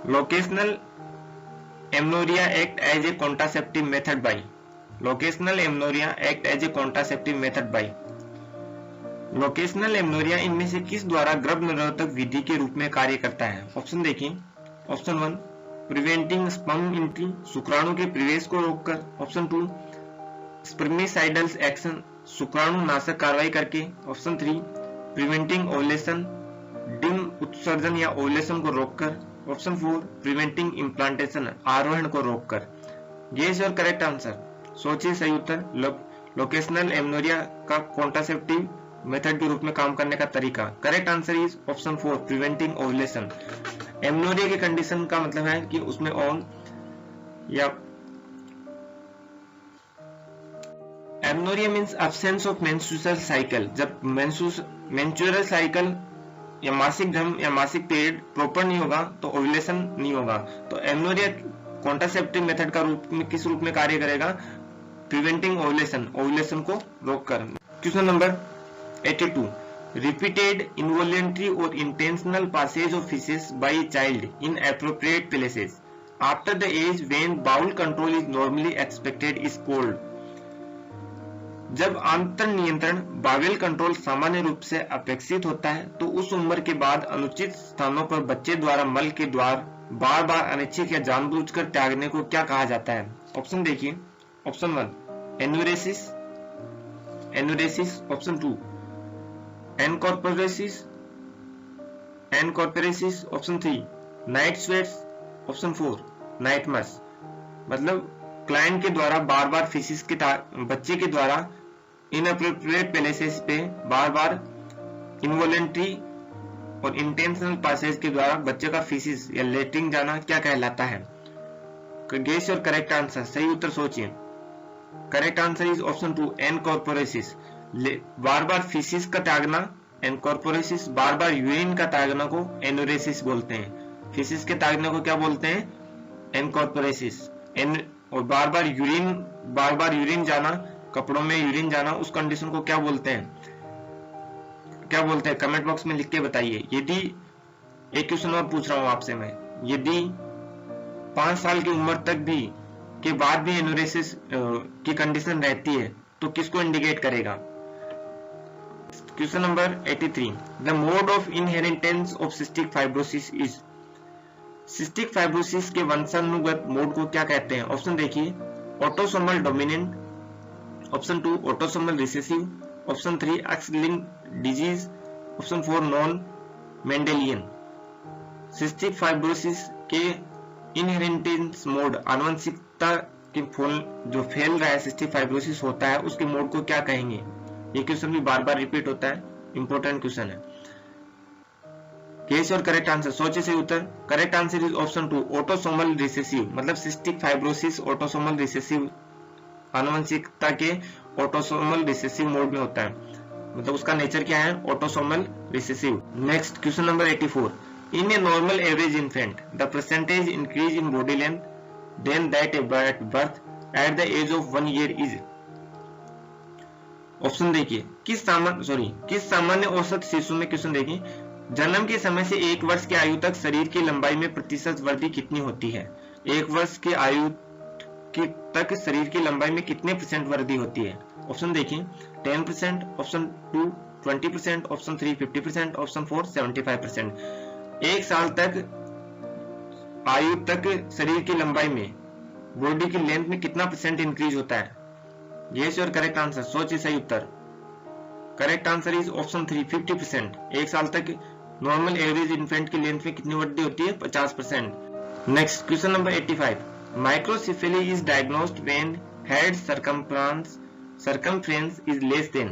lactational amenorrhea act as a contraceptive method by, lactational amenorrhea act as a contraceptive method by. Lactational amenorrhea इनमें से किस द्वारा गर्भ निरोधक विधि के रूप में कार्य करता है? ऑप्शन देखिए, ऑप्शन 1 प्रिवेंटिंग स्पर्म एंट्री, शुक्राणु के प्रवेश को रोककर। ऑप्शन 2 स्पर्मिसाइडल एक्शन, शुक्राणु नाशक कार्रवाई करके। ऑप्शन 3 प्रिवेंटिंग ओवुलेशन, डिम उत्सर्जन या ओवुलेशन को रोककर। ऑप्शन 4 प्रिवेंटिंग इम्प्लांटेशन, आरोहण को रोककर। गेस योर करेक्ट आंसर, सोचिए सही उत्तर। लोकेशनल एमनोरिया का कॉन्ट्रासेप्टिव मेथड के रूप में काम करने का तरीका। Correct answer is option 4 preventing ovulation. Amenorrhoea की कंडीशन का मतलब है कि उसमें ओन या amenorrhoea means absence of menstrual cycle. जब मेंस्ट्रुअल साइकिल या मासिक धर्म या मासिक पीरियड प्रॉपर नहीं होगा तो ओवुलेशन नहीं होगा। तो एमनोरिया कॉन्ट्रासेप्टिव मेथड का रूप में किस रूप में कार्य करेगा? प्रिवेंटिंग ओवुलेशन, ओवुलेशन को रोककर। क्वेश्चन नंबर 82, रिपीटेड इनवॉलंटरी और intentional passage of faeces by child inappropriate places after the age when bowel control is normally expected is called. जब आंतर नियंत्रण बावेल कंट्रोल सामान्य रूप से अपेक्षित होता है तो उस उम्र के बाद अनुचित स्थानों पर बच्चे द्वारा मल के द्वार बार बार अनिच्छित या जानबूझकर त्यागने को क्या कहा जाता है? ऑप्शन देखिए, option 1 enuresis, enuresis, option 2 encopresis, encopresis, option 3 night sweats, option 4 nightmares. मतलब क्लाइंट के द्वारा बार बार फीसिस के बच्चे के द्वारा इनअप्रोप्रिएट प्लेसेस पे बार बार इनवॉलेंट्री और इंटेंशनल पासेज के द्वारा बच्चे का फीसिस या लेटरिन जाना क्या कहलाता है? गेस और करेक्ट आंसर, सही उत्तर सोचिए। Correct answer is option 2 encopresis. बार बार फीसिस का त्यागना एनकॉर्पोरेसिस, बार बार यूरिन का त्यागना को एनुरेसिस बोलते हैं। फीसिस के त्यागने को क्या बोलते हैं? एनकॉर्पोरेसिस। और बार बार यूरिन जाना, कपड़ों में यूरिन जाना, उस कंडीशन को क्या बोलते हैं? क्या बोलते हैं? कमेंट बॉक्स में लिख के बताइए। यदि एक क्वेश्चन और पूछ रहा हूं आपसे मैं, यदि 5 साल की उम्र तक भी के बाद भी एनुरेसिस की कंडीशन रहती है तो किसको इंडिकेट करेगा? Question number 83, the mode of inheritance of cystic fibrosis is. Cystic fibrosis के वंशानुगत मोड को क्या कहते हैं? ऑप्शन देखिए, autosomal dominant, option 2 autosomal recessive, option 3 x linked disease, option 4 non Mendelian. Cystic fibrosis के इनहेरिटेंस मोड, आनुवंशिकता के जो फैल रहा है सिस्टिक फाइब्रोसिस होता है, उसके मोड को क्या कहेंगे? ये क्वेश्चन भी बार बार रिपीट होता है, इंपॉर्टेंट क्वेश्चन है। केस और करेक्ट आंसर, सोचे से उत्तर। Correct answer is option 2 autosomal recessive. मतलब सिस्टिक फाइब्रोसिस ऑटोसोमल रिसेसिव, आनुवंशिकता के ऑटोसोमल रिसेसिव मोड में होता है। मतलब उसका नेचर क्या है? Autosomal recessive. Next question number 84, in a normal average infant the percentage increase in body length than that at birth at the age of 1 year is. Option देखिए, किस सामान्य औसत शिशु में, क्वेश्चन देखिए, जन्म के समय से 1 वर्ष की आयु तक शरीर की लंबाई में प्रतिशत वृद्धि कितनी होती है? 1 वर्ष की आयु तक शरीर की लंबाई में कितने % वृद्धि होती है? ऑप्शन देखिए, 10%, ऑप्शन 2 20%, ऑप्शन 3 50%, ऑप्शन 4 75%। 1 साल तक आयु तक शरीर की लंबाई में, बॉडी की लेंथ में कितना % इंक्रीज होता है? यस और करेक्ट आंसर, सोचिए सही उत्तर। Correct answer is option 3 50%। 1 साल तक नॉर्मल एवरेज इन्फेंट की लेंथ में कितनी वृद्धि होती है? 50%। Next question number 85, microcephaly is diagnosed when head circumference is less than.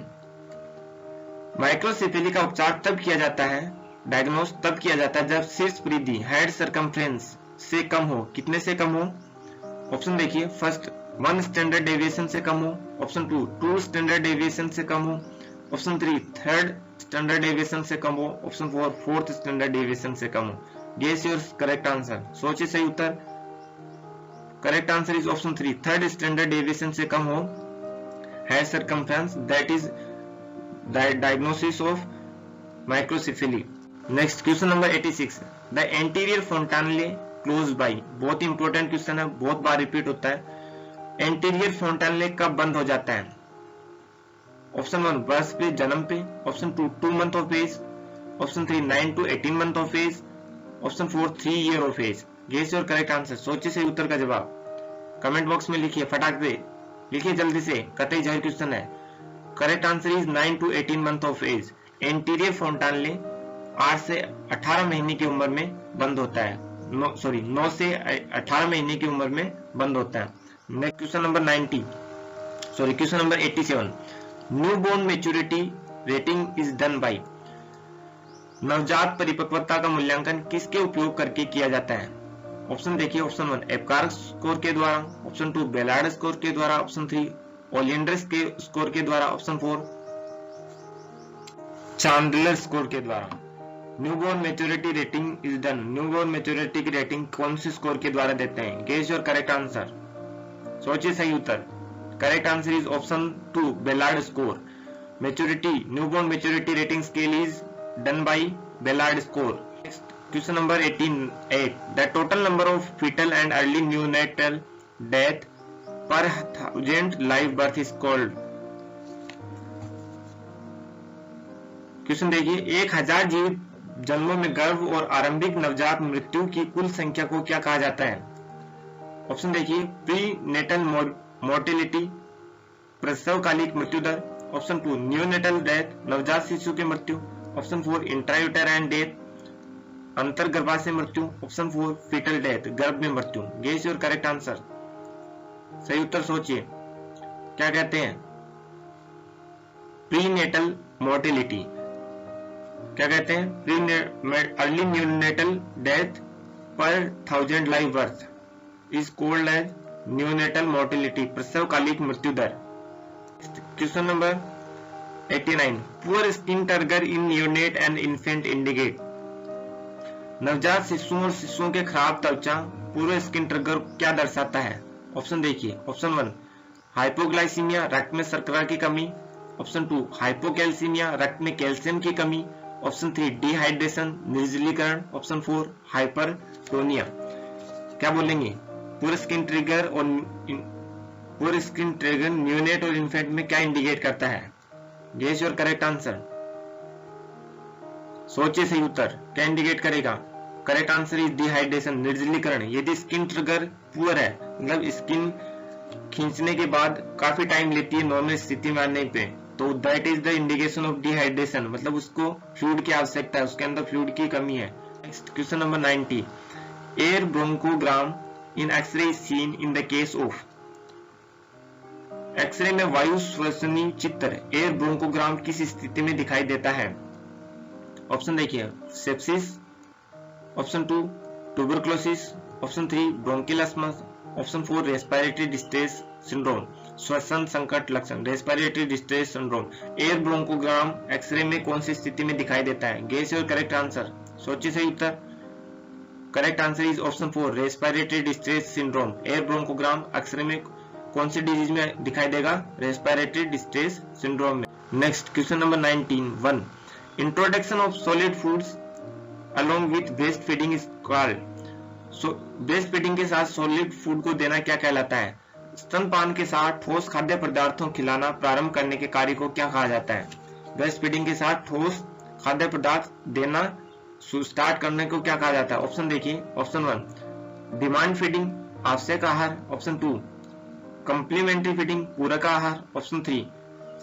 Microcephaly का उपचार तब किया जाता है, डायग्नोस तब किया जाता है जब शीर्ष परिधि हेड सर्कमफ्रेंस से कम हो। कितने से कम हो? ऑप्शन देखिए, फर्स्ट 1 स्टैंडर्ड डेविएशन से कम हो, ऑप्शन 2 स्टैंडर्ड डेविएशन से कम हो, ऑप्शन 3 3rd स्टैंडर्ड डेविएशन से कम हो, ऑप्शन 4 4th स्टैंडर्ड डेविएशन से कम हो। गेस योर करेक्ट आंसर, सोचिए सही उत्तर। Correct answer is option 3 3rd standard deviation से कम हो head circumference, that is diagnosis of microcephaly. Next question number 86, the anterior fontanelle close by. बहुत इंपॉर्टेंट क्वेश्चन है, बहुत बार रिपीट होता है। एंटीरियर फोंटानेले कब बंद हो जाता है? ऑप्शन 1 बर्थ पे, जन्म पे, option 2 month of age, option 3 9 to 18 month of age, option 4 3 year of age. Guess your correct answer, सोचिए से उत्तर का जवाब कमेंट बॉक्स में लिखिए, फटाक से लिखिए जल्दी से, कतई जाहिर क्वेश्चन है। Correct answer is 9 to 18 month of age. Anterior fontanelle 8 से 18 महीने की उम्र में बंद होता है, 9 से 18 महीने की उम्र में बंद होता है। Next question number 87, newborn maturity rating is done bye. नवजात परिपक्वता का मूल्यांकन किसके उपयोग करके किया जाता है? ऑप्शन देखिए, ऑप्शन 1 एपकार स्कोर के द्वारा, ऑप्शन 2 बेलार्ड स्कोर के द्वारा, ऑप्शन 3 ओलियंडर के स्कोर के द्वारा, ऑप्शन 4 चांडलर स्कोर के द्वारा। Newborn maturity rating is done. Newborn maturity की रेटिंग कौन से स्कोर के द्वारा देते हैं? गेस योर करेक्ट आंसर, सोचिए सही उत्तर। Correct answer is option 2 Ballard score. Maturity, newborn maturity rating scale is done by Ballard score. Question number 88, the total number of foetal and early neonatal death per 1000 live birth is called. Question देखिए, 1000 जीवित जन्मों में गर्भ और आरंभिक नवजात मृत्यु की कुल संख्या को क्या कहा जाता है? ऑप्शन देखिए, प्री नेटल मोर्टेलिटी, प्रसवकालिक मृत्यु दर। ऑप्शन 2 न्यूनेटल डेथ, नवजात शिशु की मृत्यु। ऑप्शन 4 इंट्रायूटेराइन डेथ, अंतर गर्भाशय मृत्यु। ऑप्शन 4 फीटल डेथ, गर्भ में मृत्यु। Guess your correct answer. सही उत्तर सोचिए, क्या कहते हैं? Perinatal mortality. क्या कहते हैं? Early neonatal death per 1000 live birth is called as neonatal mortality, प्रसवकालिक मृत्यु दर। Question number 89, poor skin turgor in neonate and infant indicate. नवजात शिशुओं और शिशुओं के खराब त्वचा पूर्व स्किन ट्रिगर क्या दर्शाता है? ऑप्शन देखिए, ऑप्शन 1 हाइपोग्लाइसीमिया, रक्त में शर्करा की कमी। ऑप्शन 2 हाइपोकैल्सीमिया, रक्त में कैल्शियम की कमी। ऑप्शन 3 डिहाइड्रेशन, निर्जलीकरण। Option 4 hypertonia. क्या बोलेंगे? पूर्व स्किन ट्रिगर और पूर्व स्किन ट्रिगर न्यूनेट और इन्फेंट में क्या इंडिकेट करता है? Guess your correct answer. सोचिए सही उत्तर, क्या इंडिकेट करेगा? करेक्ट आंसर इज डिहाइड्रेशन, निर्जलीकरण। यदि स्किन ट्रिगर पुअर है, मतलब स्किन खींचने के बाद काफी टाइम लेती है नॉर्मल स्थिति में आने पे, तो that is the indication of dehydration, मतलब उसको फ्लूइड की आवश्यकता है, उसके अंदर फ्लूइड की कमी है। Next question number 90, air bronchogram in X-ray is seen in the case of. X-ray में वायु श्वसनी चित्र एयर ब्रोंकोग्राम किस स्थिति में दिखाई देता है? ऑप्शन देखिए, sepsis. Option 2 tuberculosis. Option 3 bronchial asthma. Option 4 respiratory distress syndrome, श्वसन संकट लक्षण, respiratory distress syndrome. Air bronchogram x-ray में कौन सी स्थिति में दिखाई देता है? Guess your correct answer. सोचिए सही उत्तर। Correct answer is option 4 respiratory distress syndrome. Air bronchogram x-ray में कौन सी डिजीज में दिखाई देगा? रेस्पिरेटरी डिस्ट्रेस सिंड्रोम में। Next question number 19, introduction of solid foods along with breast feeding is called. Breast feeding के साथ सॉलिड फूड को देना क्या कहलाता है? स्तनपान के साथ ठोस खाद्य पदार्थों खिलाना प्रारंभ करने के कार्य को क्या कहा जाता है? ब्रेस्ट फीडिंग के साथ ठोस खाद्य पदार्थ देना स्टार्ट करने को क्या कहा जाता है? ऑप्शन देखिए, ऑप्शन 1 डिमांड फीडिंग, आवश्यक आहार। ऑप्शन 2 कंप्लीमेंट्री फीडिंग, पूरक आहार। ऑप्शन 3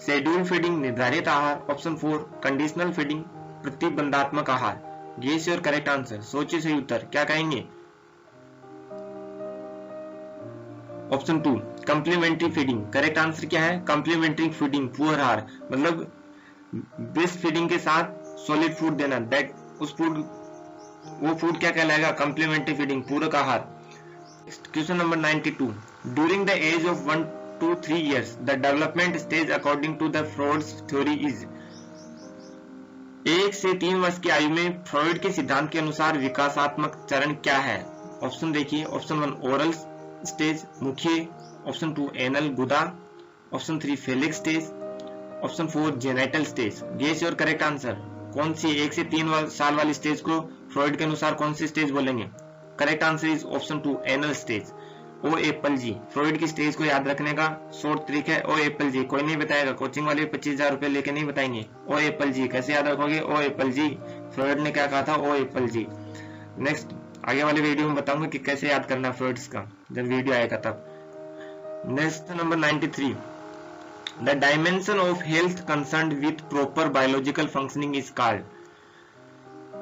शेड्यूल फीडिंग, निर्धारित आहार। ऑप्शन 4 कंडीशनल फीडिंग, प्रतिबंधात्मक आहार। Guess your correct answer. सोचिए सही उत्तर, क्या कहेंगे? Option 2 complementary feeding. Correct answer क्या है? कंप्लीमेंट्री फीडिंग, पूरक आहार, मतलब ब्रेस्ट फीडिंग के साथ सॉलिड फूड देना, दैट उस फूड, वो फूड क्या कहलाएगा? कंप्लीमेंट्री फीडिंग, पूरक आहार। Question number 92, during the age of 1 to 3 years the development stage according to the Freud's theory is। 1 से 3 वर्ष की आयु में फ्रॉइड के सिद्धांत के अनुसार विकासात्मक चरण क्या है? ऑप्शन देखिए, ऑप्शन 1 ओरल स्टेज, मुखीय। ऑप्शन 2 एनल, गुदा। Option 3 phallic stage. Option 4 genital stage. Guess your correct answer. कौन सी 1 से 3 साल वाली स्टेज को फ्रॉइड के अनुसार कौन सी स्टेज बोलेंगे? Correct answer is option 2 anal stage. O apple G, Freud की स्टेज को याद रखने का शॉर्ट ट्रिक है ओ एप्पल जी। कोई नहीं बताएगा, कोचिंग वाले 25,000 रुपए लेके नहीं बताएंगे। ओ एप्पल जी कैसे याद रखोगे? ओ एप्पल जी, फ्रॉइड ने क्या कहा था? ओ एप्पल जी। नेक्स्ट आगे वाले वीडियो में बताऊंगा कि कैसे याद करना है फ्रॉइड्स का, जब वीडियो आएगा तब। Next number 93, the dimension of health concerned with proper biological functioning is called.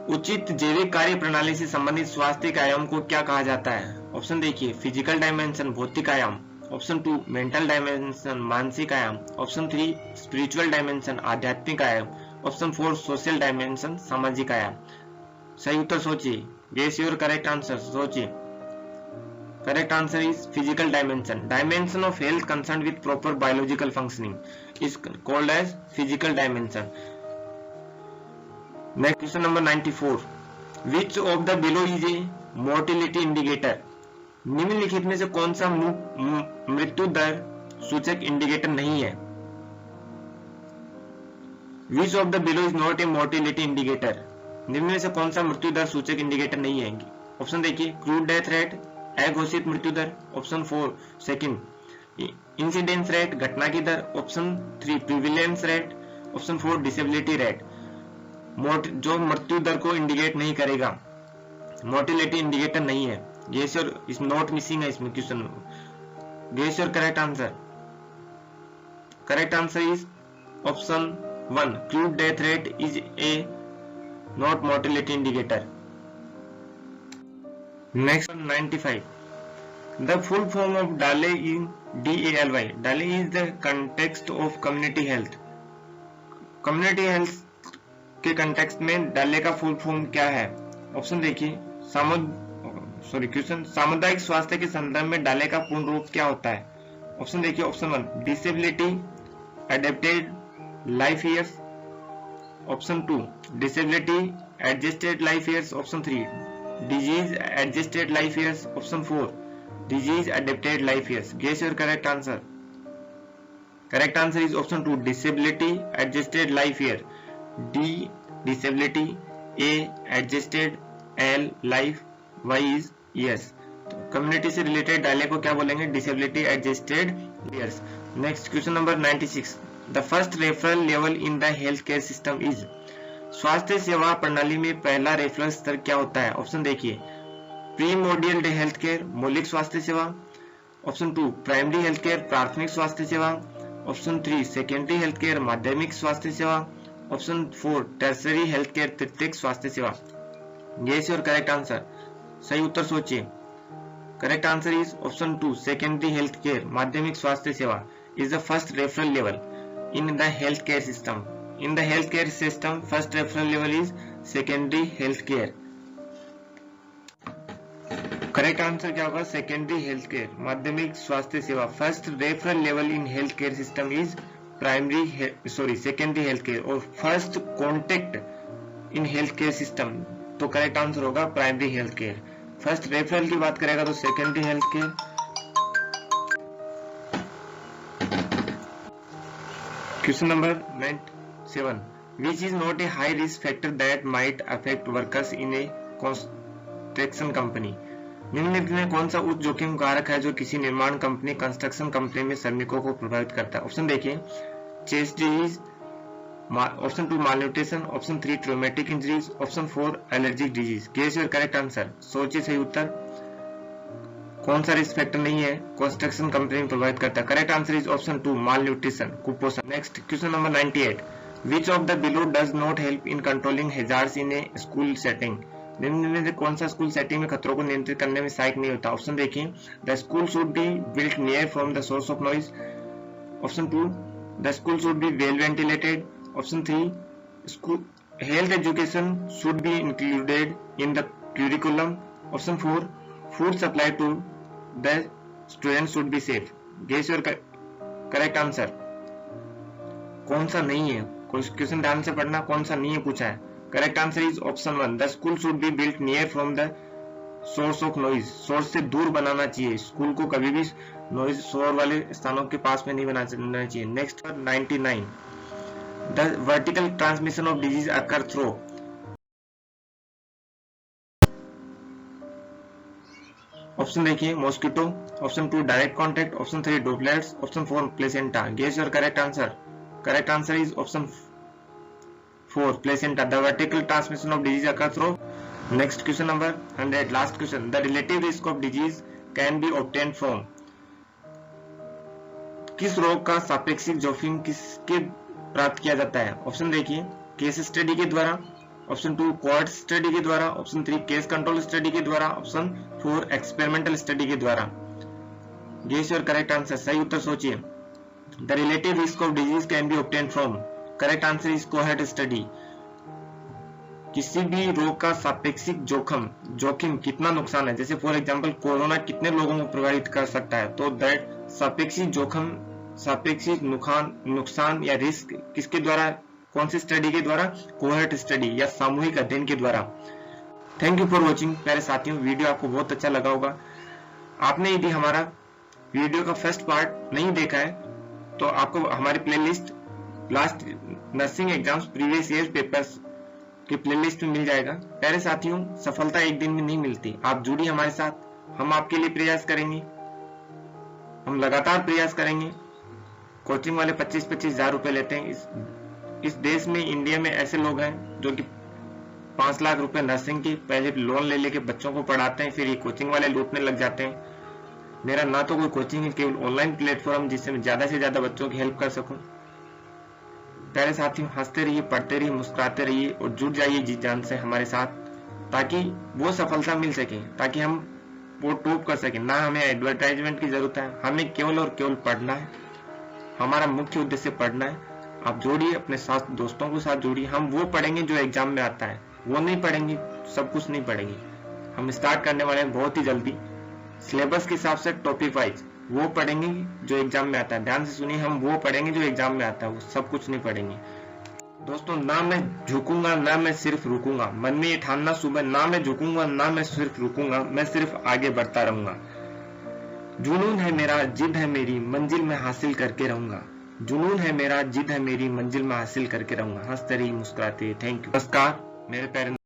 उचित जैविक कार्य प्रणाली से संबंधित स्वास्थ्य आयाम को क्या कहा जाता है? ऑप्शन देखिए, फिजिकल डायमेंशन, भौतिक आयाम। ऑप्शन 2 मेंटल डायमेंशन, मानसिक आयाम। ऑप्शन 3 स्पिरिचुअल डायमेंशन, आध्यात्मिक आयाम। ऑप्शन 4 सोशल डायमेंशन, सामाजिक आयाम। सही उत्तर सोचिए, गेस योर करेक्ट आंसर। सोचिए, correct answer is physical dimension. Dimension of health concerned with proper biological functioning is called as physical dimension. Next question number 94, which of the below is a mortality indicator. निम्नलिखित में से कौन सा मृत्यु दर सूचक indicator नहीं है? विच of the below is not A mortality indicator. निम्न में से कौन सा मृत्यु दर सूचक इंडिकेटर नहीं है? ऑप्शन देखिए, क्रूड डेथ रेट, अघोषित मृत्यु दर। ऑप्शन 4 सेकंड इंसिडेंस रेट, घटना की दर। Option 3 prevalence rate. Option 4 disability rate. जो मृत्यु दर को इंडिकेट नहीं करेगा, मोर्टिलिटी इंडिकेटर नहीं है। Guess your, is not missing है इसमें question. Guess your correct answer. Correct answer is option 1, crude death rate is a not mortality indicator. Next 95, the full form of DALY in DALY. DALY is the context of community health. community health के context में DALY का full form क्या है? Option देखिए, question, सामुदायिक स्वास्थ्य के संदर्भ में DALY का पूर्ण रूप क्या होता है? ऑप्शन देखिए, option 1 disability adapted life years, option 2 disability adjusted life years, option 3 disease adjusted life years, option 4 disease adapted life years. Guess your correct answer. Correct answer is option 2, disability adjusted life year. D disability, A adjusted, L life, Y is years. तो community से related डाले को क्या बोलेंगे? disability adjusted years. Next question number 96. The first referral level in the healthcare system is. स्वास्थ्य सेवा प्रणाली में पहला रेफरल स्तर क्या होता है? ऑप्शन देखिए, प्रीमोडियल हेल्थ केयर मौलिक स्वास्थ्य सेवा, ऑप्शन 2 प्राइमरी हेल्थ केयर प्राथमिक स्वास्थ्य सेवा, ऑप्शन 3 सेकेंडरी हेल्थ केयर माध्यमिक स्वास्थ्य सेवा, ऑप्शन 4 टर्सरी हेल्थ केयर तृतीयक स्वास्थ्य सेवा। Guess your correct answer. सही उत्तर सोचिए। Correct answer is option 2 secondary health care माध्यमिक स्वास्थ्य सेवा is the first referral level in the health care system. In the health care system first referral level is secondary health care. Correct answer क्या होगा? Secondary health care माध्यमिक स्वास्थ्य सेवा। First referral level in health care system is secondary health care. और first contact in health care system, तो correct answer होगा primary health care. First referral की बात करेगा तो secondary health care. Question number 97, which is not A high risk factor that might affect workers in A construction company. निम्नलिखित में कौन सा उच्च जोखिम कारक है जो किसी निर्माण कंपनी कंस्ट्रक्शन कंपनी में श्रमिकों को प्रभावित करता है? ऑप्शन देखिए, chest disease, option 2 malnutrition, option 3 traumatic injuries, option 4 allergic disease. Guess your correct answer. सोचिए सही उत्तर। कौन सा रिस्क फैक्टर नहीं है कंस्ट्रक्शन कंपनी में प्रभावित करता है? Correct answer is option 2 malnutrition, कुपोषण। Next question number 98, which of the below does not help in controlling hazards in a school setting. निम्न में से कौन सा स्कूल सेटिंग में खतरों को नियंत्रित करने में सहायक नहीं होता? ऑप्शन देखिए, the school should be built near from the source of noise, option 2 the school should be well ventilated, option 3 school health education should be included in the curriculum, option 4 food supply to the student should be safe. Guess your correct answer. कौन सा नहीं है? Question ध्यान से पढ़ना, कौन सा नहीं है पूछा है। Correct answer is option 1, the school should be built near from the source of noise. Source से दूर बनाना चाहिए स्कूल को, कभी भी नॉइज शोर वाले स्थानों के पास में नहीं बनाना चाहिए। Next 99, the vertical transmission of disease occur through. Option देखिए, mosquito, option 2 direct contact, option 3 droplets, option 4 placenta. Guess your correct answer. Correct answer is option 4 placenta. The vertical transmission of disease occurs through. Next question number 100, last question. The relative risk of disease can be obtained from. किस रोग का सापेक्षिक जोखिम किसके प्राप्त किया जाता है? ऑप्शन देखिए, केस स्टडी के द्वारा, ऑप्शन 2 कोहॉर्ट स्टडी के द्वारा, ऑप्शन 3 केस कंट्रोल स्टडी के द्वारा, ऑप्शन 4 एक्सपेरिमेंटल स्टडी के द्वारा। Guess your correct answer. सही उत्तर सोचिए। The relative risk of disease can be obtain from. Correct answer is cohort study. किसी भी रोग का सापेक्षिक जोखिम कितना नुकसान है, जैसे फॉर एग्जांपल कोरोना कितने लोगों को प्रभावित कर सकता है, तो दैट सापेक्षिक जोखिम, सापेक्षिक नुकसान या रिस्क किसके द्वारा, कौन सी स्टडी के द्वारा? कोहॉर्ट स्टडी या सामूहिक अध्ययन के द्वारा। थैंक यू फॉर वॉचिंग प्यारे साथियों। वीडियो आपको बहुत अच्छा लगा होगा। आपने यदि हमारा वीडियो का फर्स्ट पार्ट नहीं देखा है तो आपको हमारी playlist last nursing exams previous year papers के प्लेलिस्ट में मिल जाएगा। प्यारे साथियों, सफलता एक दिन में नहीं मिलती। आप जुड़िए हमारे साथ, हम आपके लिए प्रयास करेंगे, हम लगातार प्रयास करेंगे। कोचिंग वाले 25-25 हजार रुपए लेते हैं, इस देश में, इंडिया में ऐसे लोग हैं जो कि 5 लाख रुपए नर्सिंग के पहले लोन ले लेके बच्चों को पढ़ाते हैं, फिर ये कोचिंग वाले लूटने लग जाते हैं। मेरा ना तो कोई कोचिंग है, केवल ऑनलाइन प्लेटफॉर्म जिससे मैं ज्यादा से ज्यादा बच्चों की हेल्प कर सकूं। प्यारे साथियों, हंसते रहिए, पढ़ते रहिए, मुस्कुराते रहिए और जुड़ जाइए जी जान से हमारे साथ, ताकि वो सफलता मिल सके, ताकि हम वो टॉप कर सके। ना हमें एडवर्टाइजमेंट की जरूरत है, हमें केवल और केवल पढ़ना है। हमारा मुख्य उद्देश्य पढ़ना है। आप जोड़िए, अपने साथ दोस्तों के साथ जोड़िए। हम वो पढ़ेंगे जो एग्जाम में आता है, वो नहीं पढ़ेंगे, सब कुछ नहीं पढ़ेंगे। हम स्टार्ट करने वाले हैं बहुत ही जल्दी, सिलेबस के हिसाब से टॉपिक वाइज वो पढ़ेंगे जो एग्जाम में आता है। ध्यान से सुनिए, हम वो पढ़ेंगे जो एग्जाम में आता है, वो सब कुछ नहीं पढ़ेंगे। दोस्तों, ना मैं झुकूंगा, ना मैं सिर्फ रुकूंगा। मन में ये ठानना सुबह, ना मैं झुकूंगा, ना मैं सिर्फ रुकूंगा, मैं सिर्फ आगे बढ़ता रहूंगा। जुनून है मेरा, जिद है मेरी, मंजिल में हासिल करके रहूंगा। जुनून है मेरा, जिद है मेरी, मंजिल में हासिल करके रहूंगा। हंसते रहिए, मुस्कुराते। Thank you. नमस्कार मेरे प्यारे